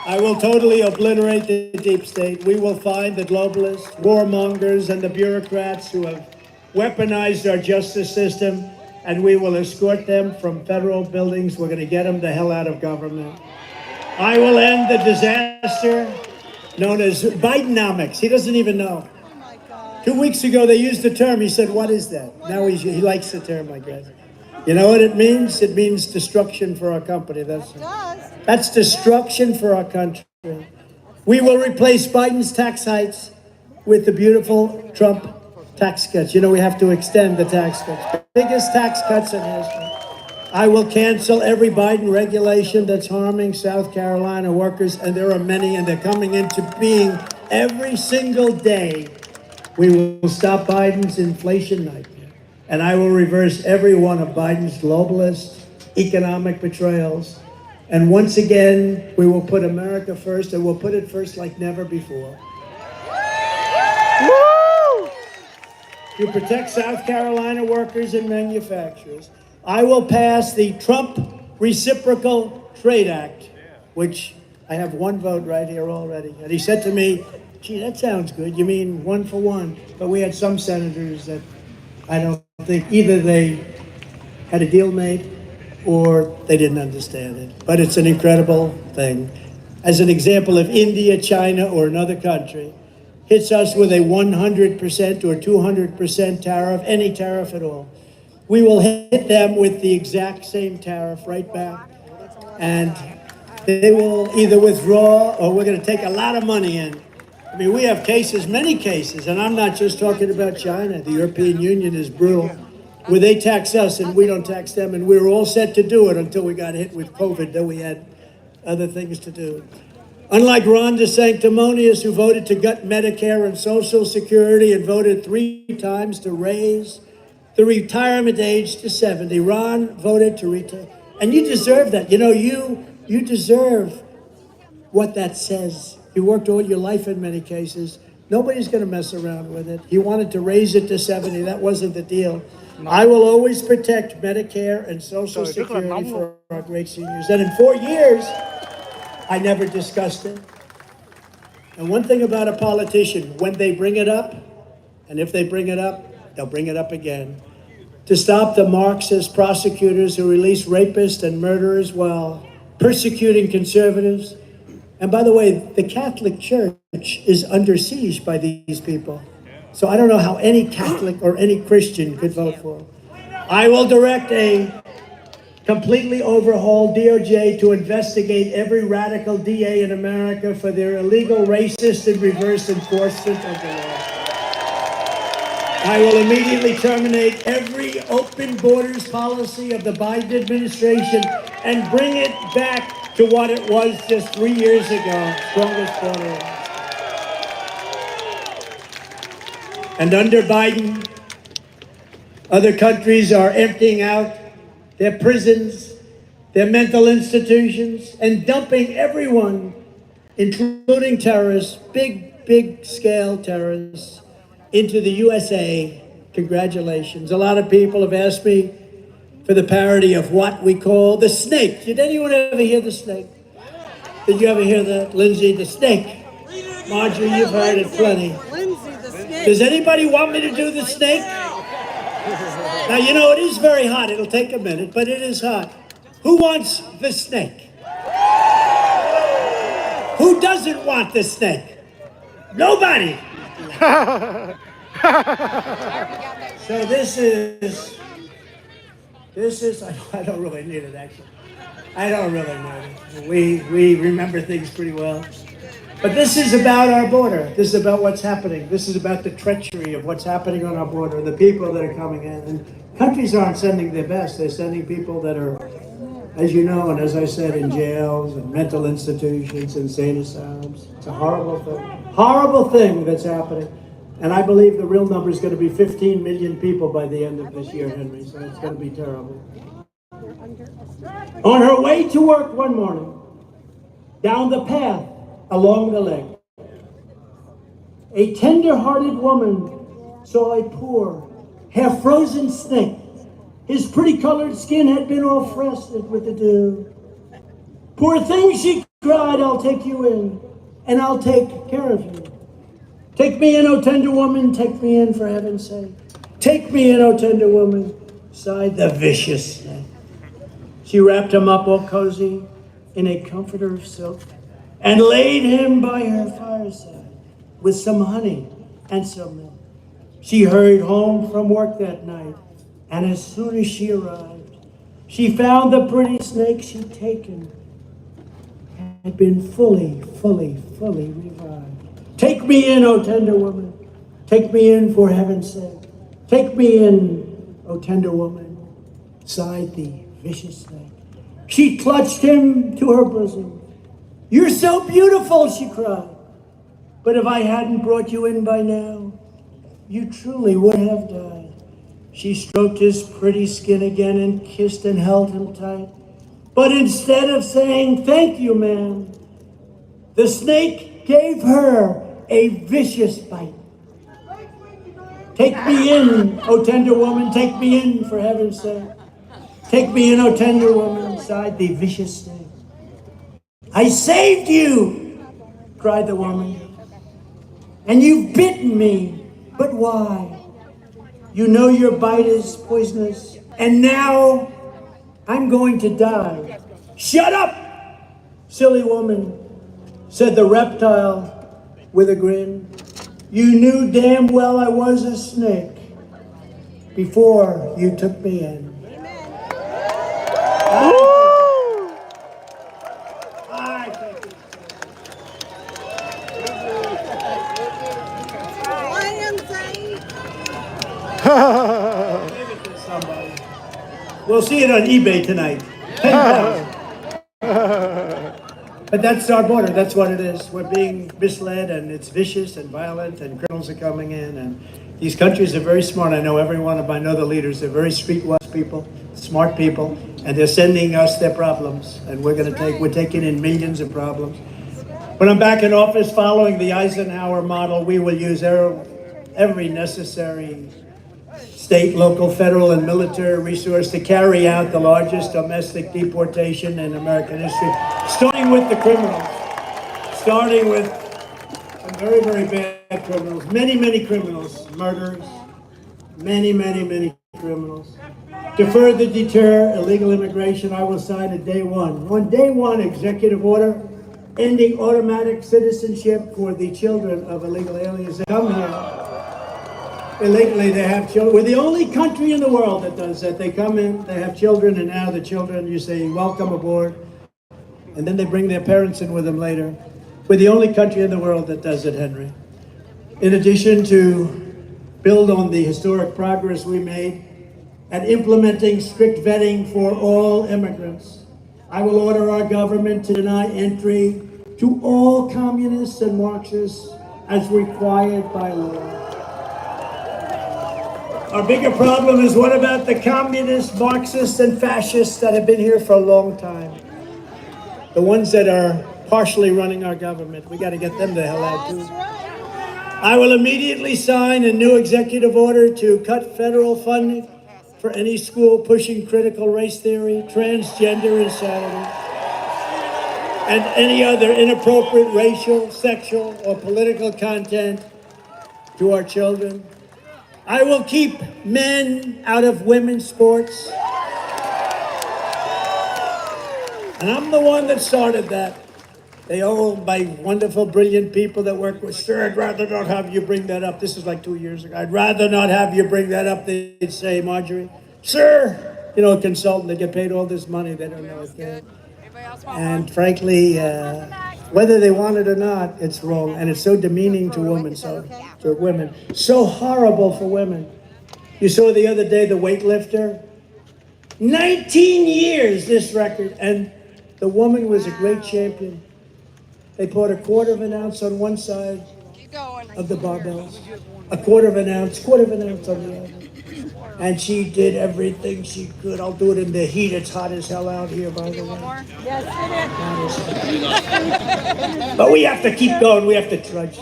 [SPEAKER 1] I will totally obliterate the deep state. We will find the globalists, warmongers, and the bureaucrats who have weaponized our justice system, and we will escort them from federal buildings. We're going to get them the hell out of government. I will end the disaster known as Bidenomics. He doesn't even know. 2 weeks ago, they used the term. He said, "What is that?" Now he likes the term, I guess. You know what it means? It means destruction for our company. That's destruction for our country. We will replace Biden's tax hikes with the beautiful Trump tax cuts. You know, we have to extend the tax cuts. Biggest tax cuts in history. I will cancel every Biden regulation that's harming South Carolina workers, and there are many, and they're coming into being every single day. We will stop Biden's inflation nightmare, and I will reverse every one of Biden's globalist economic betrayals. And once again, we will put America first, and we'll put it first like never before. To protect South Carolina workers and manufacturers, I will pass the Trump Reciprocal Trade Act, which I have one vote right here already. And he said to me, "Gee, that sounds good. You mean one for one?" But we had some senators that I don't think either they had a deal made or they didn't understand it. But it's an incredible thing. As an example, if India, China, or another country hits us with a 100% or 200% tariff, any tariff at all, we will hit them with the exact same tariff right back. And they will either withdraw or we're going to take a lot of money in. I mean, we have cases, many cases, and I'm not just talking about China. The European Union is brutal, where they tax us and we don't tax them, and we were all set to do it until we got hit with COVID, though we had other things to do. Unlike Ron DeSanctimonious, who voted to gut Medicare and Social Security and voted 3 times to raise the retirement age to 70, Ron voted to retire. And you deserve that. You know, you deserve what that says. You worked all your life in many cases. Nobody's going to mess around with it. He wanted to raise it to 70. That wasn't the deal. I will always protect Medicare and Social Security for our great seniors. And in 4 years, I never discussed it. And one thing about a politician, when they bring it up, and if they bring it up, they'll bring it up again. To stop the Marxist prosecutors who release rapists and murderers while persecuting conservatives. And by the way, the Catholic Church is under siege by these people. So I don't know how any Catholic or any Christian could vote for them. I will direct a completely overhauled DOJ to investigate every radical DA in America for their illegal, racist, and reverse enforcement of the law. I will immediately terminate every open borders policy of the Biden administration and bring it back to what it was just 3 years ago, strongest border. And under Biden, other countries are emptying out their prisons, their mental institutions, and dumping everyone, including terrorists, big scale terrorists, into the USA. Congratulations. A lot of people have asked me for the parody of what we call the snake. Did anyone ever hear the snake? Did you ever hear that? Lindsay, the snake. Marjorie, you've heard it plenty. Does anybody want me to do the snake? Now, you know, it is very hot. It'll take a minute, but it is hot. Who wants the snake? Who doesn't want the snake? Nobody. So this is, I don't really need it, actually. I don't really need it. We remember things pretty well. But this is about our border. This is about what's happening. This is about the treachery of what's happening on our border, the people that are coming in. And countries aren't sending their best. They're sending people that are, as you know, and as I said, in jails and mental institutions, insane asylums. It's a horrible thing that's happening. And I believe the real number is going to be 15 million people by the end of this year, Henry. So it's going to be terrible. On her way to work one morning, down the path along the lake, a tender-hearted woman saw a poor, half-frozen snake. His pretty colored skin had been all frosted with the dew. "Poor thing," she cried, "I'll take you in, and I'll take care of you. Take me in, O tender woman, take me in for heaven's sake. Take me in, O tender woman," sighed the vicious snake. She wrapped him up all cozy in a comforter of silk and laid him by her fireside with some honey and some milk. She hurried home from work that night, and as soon as she arrived, she found the pretty snake she'd taken had been fully revived. Take me in, O tender woman. Take me in for heaven's sake. Take me in, O tender woman, sighed the vicious snake. She clutched him to her bosom. You're so beautiful, she cried. But if I hadn't brought you in by now, you truly would have died. She stroked his pretty skin again and kissed and held him tight. But instead of saying, thank you, ma'am, the snake gave her a vicious bite. Take me in, O tender woman, take me in for heaven's sake. Take me in, O tender woman, sighed the vicious snake. I saved you, cried the woman, and you've bitten me. But why? You know your bite is poisonous, and now I'm going to die. Shut up, silly woman, said the reptile with a grin. You knew damn well I was a snake before you took me in. Somebody. We'll see it on eBay tonight. 10,000. But that's our border. That's what it is. We're being misled, and it's vicious and violent, and criminals are coming in. And these countries are very smart. I know every one of them. I know the leaders. They're very streetwise people, smart people, and they're sending us their problems. And we're taking in millions of problems. When I'm back in office, following the Eisenhower model, we will use every necessary state, local, federal, and military resource to carry out the largest domestic deportation in American history, starting with the criminals, starting with some very, very bad criminals, many criminals, murderers, many criminals. To further deter illegal immigration, I will sign a day one executive order ending automatic citizenship for the children of illegal aliens that come here. Illegally, they have children. We're the only country in the world that does that. They come in, they have children, and now the children, you say, welcome aboard. And then they bring their parents in with them later. We're the only country in the world that does it, Henry. In addition to build on the historic progress we made at implementing strict vetting for all immigrants, I will order our government to deny entry to all communists and Marxists as required by law. Our bigger problem is, what about the communists, Marxists, and fascists that have been here for a long time? The ones that are partially running our government. We got to get them the hell out too. I will immediately sign a new executive order to cut federal funding for any school pushing critical race theory, transgender insanity, and any other inappropriate racial, sexual, or political content to our children. I will keep men out of women's sports. And I'm the one that started that. They all, by wonderful, brilliant people that work with, sir, I'd rather not have you bring that up. This is like 2 years ago. I'd rather not have you bring that up. They'd say, Marjorie, sir, you know, a consultant, they get paid all this money. They don't know a thing. And frankly, whether they want it or not, it's wrong. And it's so demeaning to women, so horrible for women. You saw the other day the weightlifter, 19 years, this record, and the woman was a great champion. They put a quarter of an ounce on one side of the barbells, a quarter of an ounce on the other. And she did everything she could. I'll do it in the heat. It's hot as hell out here, by the way.
[SPEAKER 3] Yes, it is.
[SPEAKER 1] But we have to keep going. We have to trudge.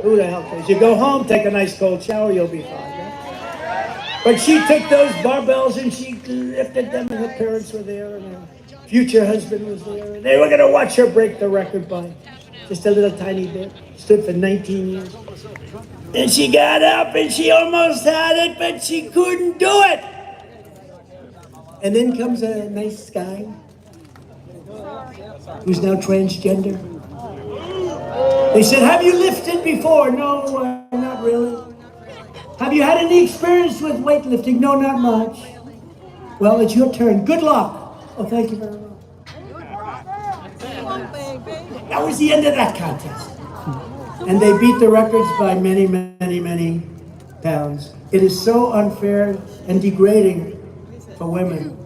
[SPEAKER 1] Who the hell cares? You go home, take a nice cold shower, you'll be fine. Right? But she took those barbells and she lifted them, and her parents were there, and her future husband was there. And they were going to watch her break the record by just a little tiny bit. Stood for 19 years. And she got up and she almost had it, but she couldn't do it. And then comes a nice guy who's now transgender. They said, have you lifted before? No, not really. Have you had any experience with weightlifting? No, not much. Well, it's your turn. Good luck. Oh, thank you very much. That was the end of that contest. And they beat the records by many, many, many pounds. It is so unfair and degrading for women.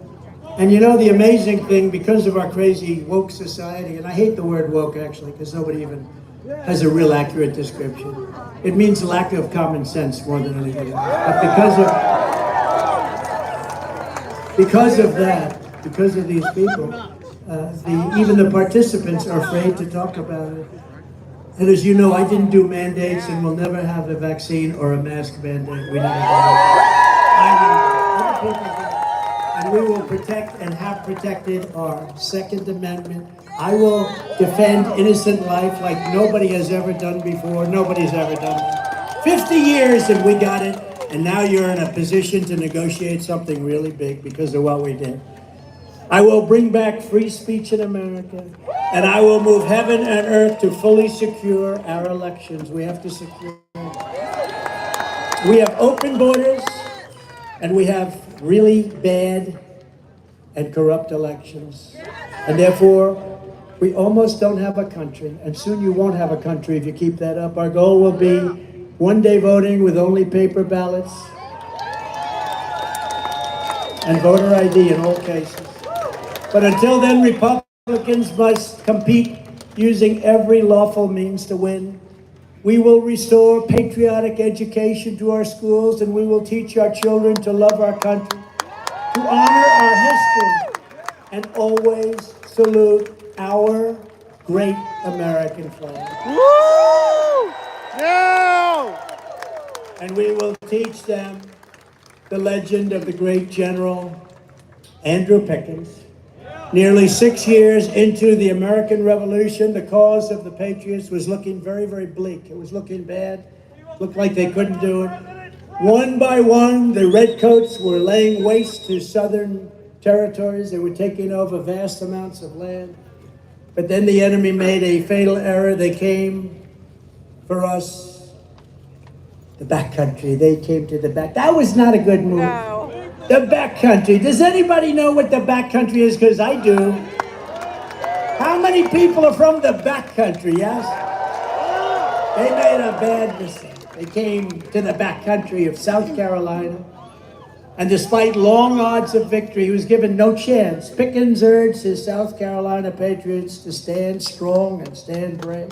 [SPEAKER 1] And you know the amazing thing, because of our crazy woke society, and I hate the word woke actually, because nobody even has a real accurate description. It means lack of common sense more than anything else. But because of these people, even the participants are afraid to talk about it. And as you know, I didn't do mandates and will never have a vaccine or a mask mandate. We never did. And we will protect and have protected our Second Amendment. I will defend innocent life like nobody has ever done before. Nobody's ever done it. 50 years and we got it. And now you're in a position to negotiate something really big because of what we did. I will bring back free speech in America, and I will move heaven and earth to fully secure our elections. We have to secure. We have open borders, and we have really bad and corrupt elections. And therefore, we almost don't have a country, and soon you won't have a country if you keep that up. Our goal will be one-day voting with only paper ballots and voter ID in all cases. But until then, Republicans must compete using every lawful means to win. We will restore patriotic education to our schools, and we will teach our children to love our country, to honor our history, and always salute our great American flag.
[SPEAKER 2] Woo! Yeah!
[SPEAKER 1] And we will teach them the legend of the great General Andrew Pickens. Nearly 6 years into the American Revolution, the cause of the Patriots was looking very, very bleak. It was looking bad. Looked like they couldn't do it. One by one, the Redcoats were laying waste to southern territories. They were taking over vast amounts of land. But then the enemy made a fatal error. They came for us, the backcountry. They came to the back. That was not a good move. No. The backcountry. Does anybody know what the backcountry is? Because I do. How many people are from the backcountry, yes? They made a bad mistake. They came to the backcountry of South Carolina. And despite long odds of victory, he was given no chance. Pickens urged his South Carolina Patriots to stand strong and stand brave.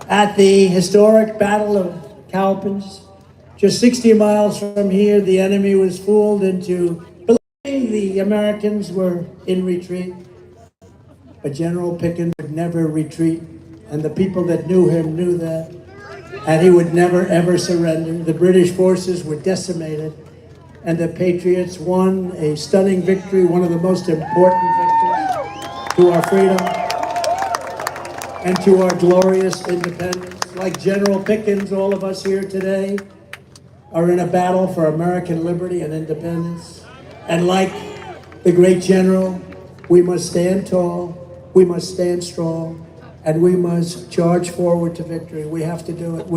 [SPEAKER 1] At the historic Battle of Cowpens, just 60 miles from here, the enemy was fooled into believing the Americans were in retreat. But General Pickens would never retreat, and the people that knew him knew that. And he would never, ever surrender. The British forces were decimated, and the Patriots won a stunning victory, one of the most important victories to our freedom and to our glorious independence. Like General Pickens, all of us here today are in a battle for American liberty and independence. And like the great general, we must stand tall, we must stand strong, and we must charge forward to victory. We have to do it.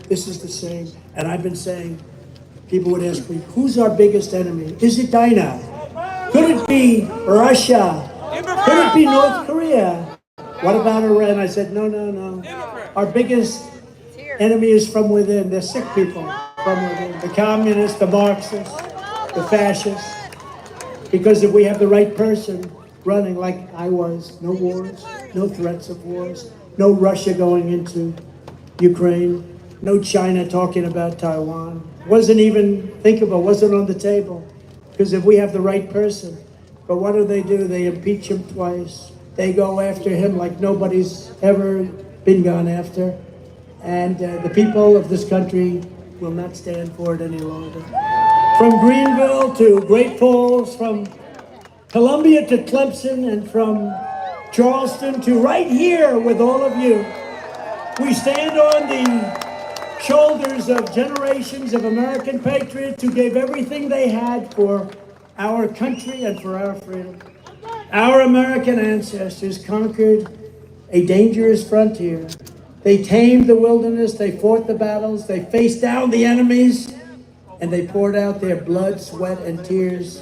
[SPEAKER 1] This is the same. And I've been saying, people would ask me, who's our biggest enemy? Is it China? Could it be Russia? Could it be North Korea? What about Iran? I said, no. Our biggest enemy is from within. They're sick people from within. The communists, the Marxists, the fascists. Because if we have the right person running like I was, no wars, no threats of wars, no Russia going into Ukraine, no China talking about Taiwan. Wasn't even thinkable, wasn't on the table. Because if we have the right person, but what do? They impeach him twice. They go after him like nobody's ever been gone after. And the people of this country will not stand for it any longer. From Greenville to Great Falls, from Columbia to Clemson, and from Charleston to right here with all of you, we stand on the shoulders of generations of American patriots who gave everything they had for our country and for our freedom. Our American ancestors conquered a dangerous frontier. They tamed the wilderness, they fought the battles, they faced down the enemies, and they poured out their blood, sweat, and tears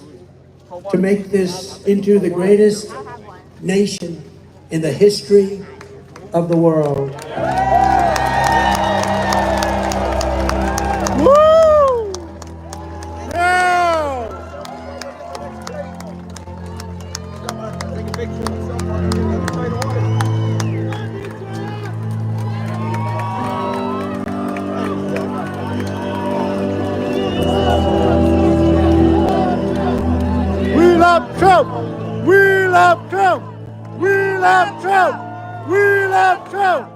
[SPEAKER 1] to make this into the greatest nation in the history of the world.
[SPEAKER 2] Woo! Yeah! We love Trump! We love Trump! We love Trump! We love Trump!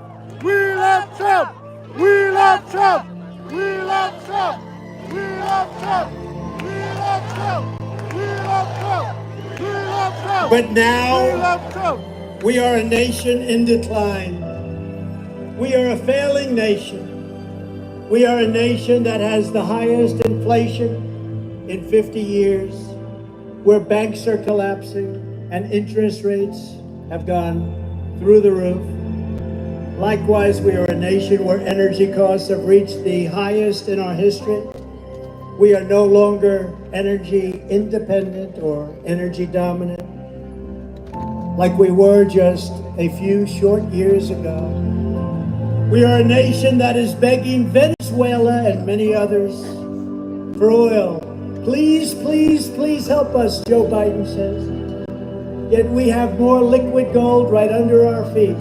[SPEAKER 2] We love Trump! We love Trump! We love Trump! We love Trump! We love Trump! We love Trump! We love Trump!
[SPEAKER 1] But
[SPEAKER 2] We
[SPEAKER 1] now
[SPEAKER 2] love Trump!
[SPEAKER 1] we are a nation in decline. We are a failing nation. We are a nation that has the highest inflation in 50 years, where banks are collapsing and interest rates have gone through the roof. Likewise, we are a nation where energy costs have reached the highest in our history. We are no longer energy independent or energy dominant like we were just a few short years ago. We are a nation that is begging Venezuela and many others for oil. Please, please, please help us, Joe Biden says. Yet we have more liquid gold right under our feet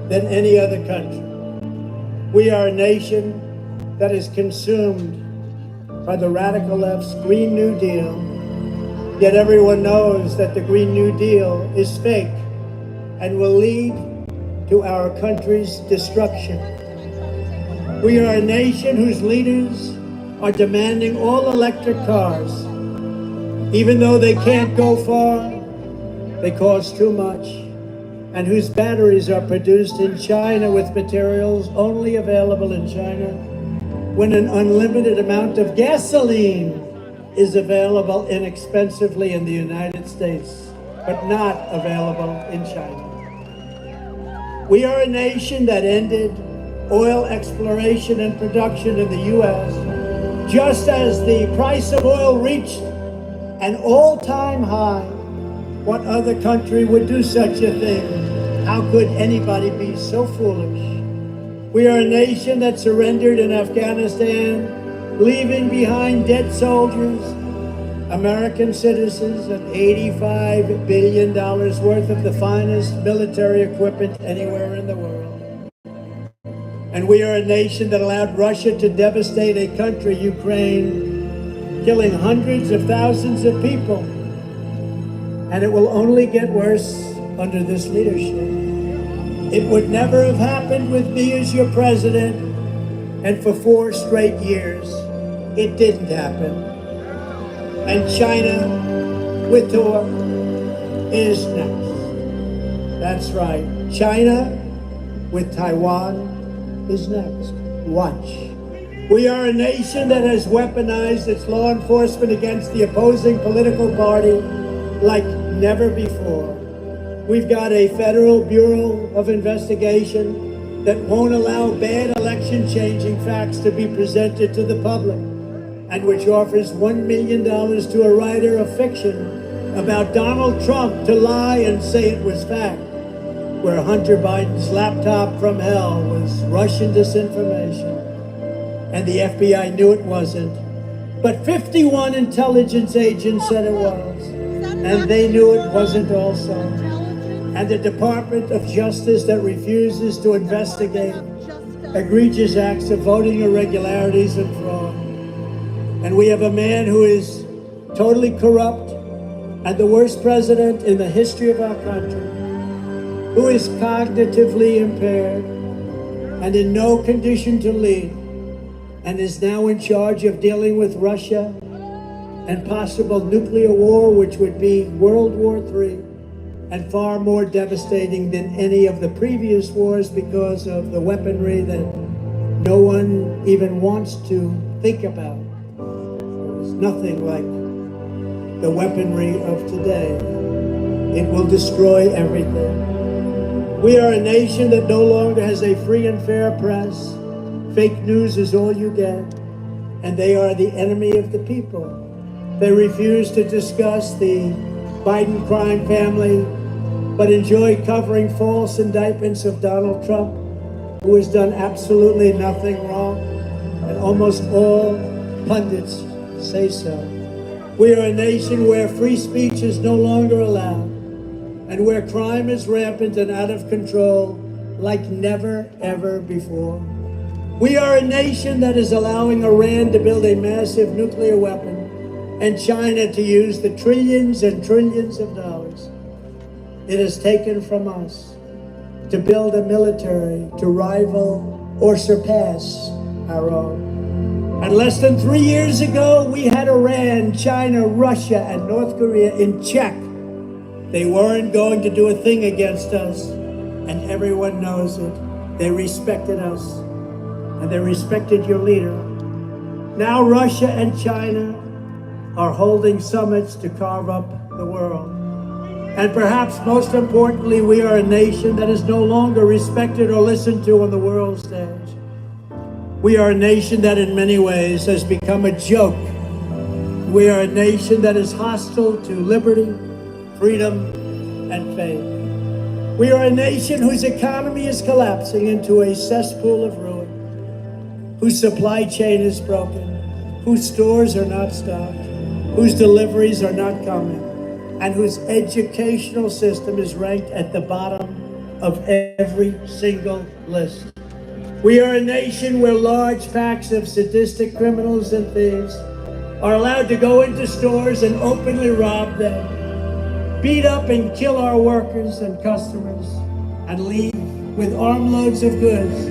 [SPEAKER 1] than any other country. We are a nation that is consumed by the radical left's Green New Deal. Yet everyone knows that the Green New Deal is fake and will lead to our country's destruction. We are a nation whose leaders are demanding all electric cars. Even though they can't go far, they cost too much, and whose batteries are produced in China with materials only available in China, when an unlimited amount of gasoline is available inexpensively in the United States, but not available in China. We are a nation that ended oil exploration and production in the U.S. just as the price of oil reached an all-time high. What other country would do such a thing? How could anybody be so foolish? We are a nation that surrendered in Afghanistan, leaving behind dead soldiers, American citizens, and $85 billion worth of the finest military equipment anywhere in the world. And we are a nation that allowed Russia to devastate a country, Ukraine, killing hundreds of thousands of people. And it will only get worse under this leadership. It would never have happened with me as your president, and for 4 straight years, it didn't happen. And China with Tor is next. That's right. China with Taiwan is next. Watch. We are a nation that has weaponized its law enforcement against the opposing political party like never before. We've got a Federal Bureau of Investigation that won't allow bad election-changing facts to be presented to the public, and which offers $1 million to a writer of fiction about Donald Trump to lie and say it was fact, where Hunter Biden's laptop from hell was Russian disinformation, and the FBI knew it wasn't, but 51 intelligence agents said it was, and they knew it wasn't also. And the Department of Justice that refuses to investigate egregious acts of voting irregularities and fraud. And we have a man who is totally corrupt and the worst president in the history of our country, who is cognitively impaired and in no condition to lead, and is now in charge of dealing with Russia and possible nuclear war, which would be World War III, and far more devastating than any of the previous wars because of the weaponry that no one even wants to think about. There's nothing like the weaponry of today. It will destroy everything. We are a nation that no longer has a free and fair press. Fake news is all you get, and they are the enemy of the people. They refuse to discuss the Biden crime family, but enjoy covering false indictments of Donald Trump, who has done absolutely nothing wrong, and almost all pundits say so. We are a nation where free speech is no longer allowed, and where crime is rampant and out of control like never, ever before. We are a nation that is allowing Iran to build a massive nuclear weapon and China to use the trillions and trillions of dollars it has taken from us to build a military to rival or surpass our own. And less than 3 years ago, we had Iran, China, Russia, and North Korea in check. They weren't going to do a thing against us, and everyone knows it. They respected us, and they respected your leader. Now Russia and China are holding summits to carve up the world. And perhaps most importantly, we are a nation that is no longer respected or listened to on the world stage. We are a nation that in many ways has become a joke. We are a nation that is hostile to liberty, freedom, and faith. We are a nation whose economy is collapsing into a cesspool of ruin, whose supply chain is broken, whose stores are not stocked, whose deliveries are not coming, and whose educational system is ranked at the bottom of every single list. We are a nation where large packs of sadistic criminals and thieves are allowed to go into stores and openly rob them, beat up and kill our workers and customers, and leave with armloads of goods,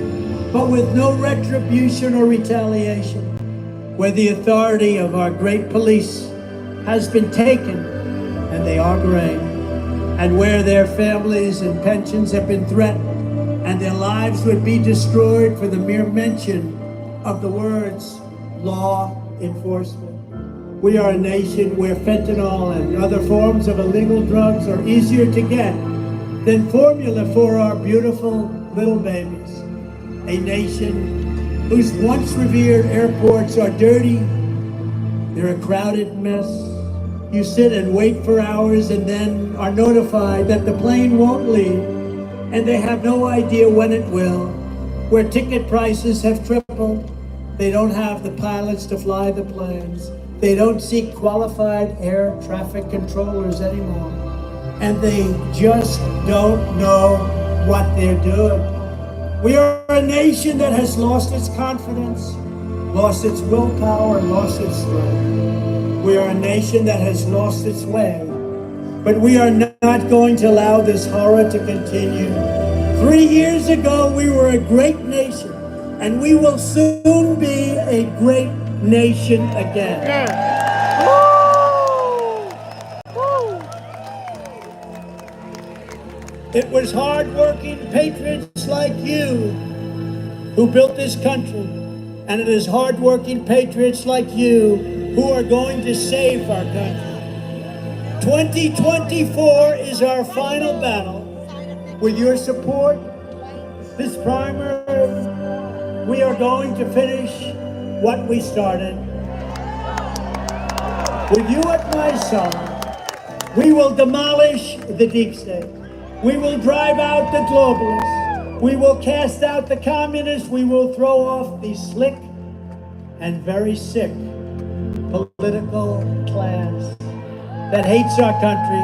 [SPEAKER 1] but with no retribution or retaliation, where the authority of our great police has been taken and they are gray, and where their families and pensions have been threatened and their lives would be destroyed for the mere mention of the words law enforcement. We are a nation where fentanyl and other forms of illegal drugs are easier to get than formula for our beautiful little babies. A nation whose once revered airports are dirty, they're a crowded mess. You sit and wait for hours and then are notified that the plane won't leave, and they have no idea when it will, where ticket prices have tripled. They don't have the pilots to fly the planes. They don't seek qualified air traffic controllers anymore. And they just don't know what they're doing. We are a nation that has lost its confidence, lost its willpower, lost its strength. We are a nation that has lost its way. But we are not going to allow this horror to continue. 3 years ago, we were a great nation, and we will soon be a great nation again.
[SPEAKER 2] Yeah. Woo! Woo!
[SPEAKER 1] It was hard-working patriots like you who built this country, and it is hard-working patriots like you who are going to save our country. 2024 is our final battle. With your support, this primary, we are going to finish what we started. With you at my side, we will demolish the deep state. We will drive out the globalists. We will cast out the communists. We will throw off the slick and very sick political class that hates our country.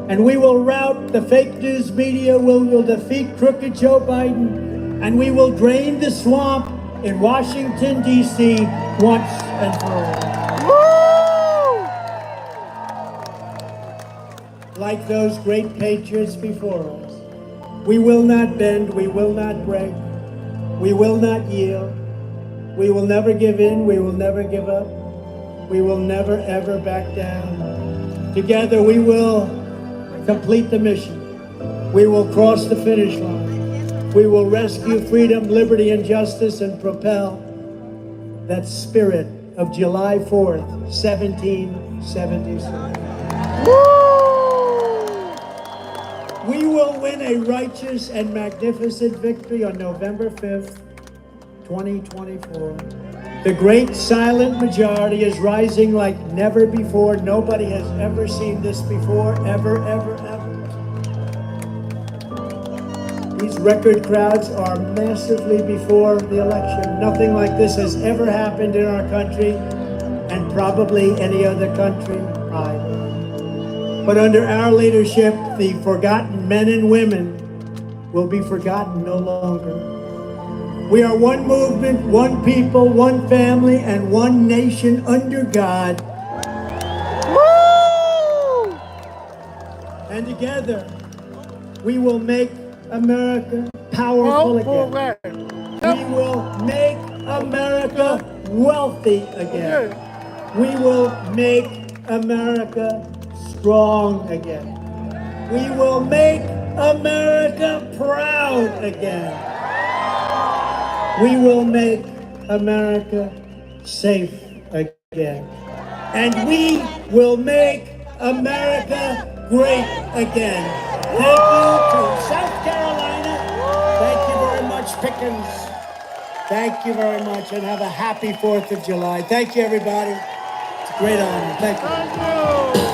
[SPEAKER 1] And we will rout the fake news media. We will defeat crooked Joe Biden. And we will drain the swamp in Washington, D.C. once and for all.
[SPEAKER 2] Woo!
[SPEAKER 1] Like those great patriots before us, we will not bend, we will not break, we will not yield, we will never give in, we will never give up, we will never ever back down. Together we will complete the mission. We will cross the finish line. We will rescue freedom, liberty, and justice and propel that spirit of July 4th, 1776.
[SPEAKER 2] Woo!
[SPEAKER 1] We will will win a righteous and magnificent victory on November 5th, 2024. The great silent majority is rising like never before. Nobody has ever seen this before, ever, ever, ever. These record crowds are massively before the election. Nothing like this has ever happened in our country, and probably any other country either. But under our leadership, the forgotten men and women will be forgotten no longer. We are one movement, one people, one family, and one nation under God.
[SPEAKER 2] Woo!
[SPEAKER 1] And together, we will make America powerful again. We will make America wealthy again. We will make America strong again. We will make America proud again. We will make America safe again. And we will make America great again. Thank you to South Carolina. Thank you very much, Pickens. Thank you very much, and have a happy 4th of July. Thank you, everybody. It's a great honor. Thank you.
[SPEAKER 2] Thank you.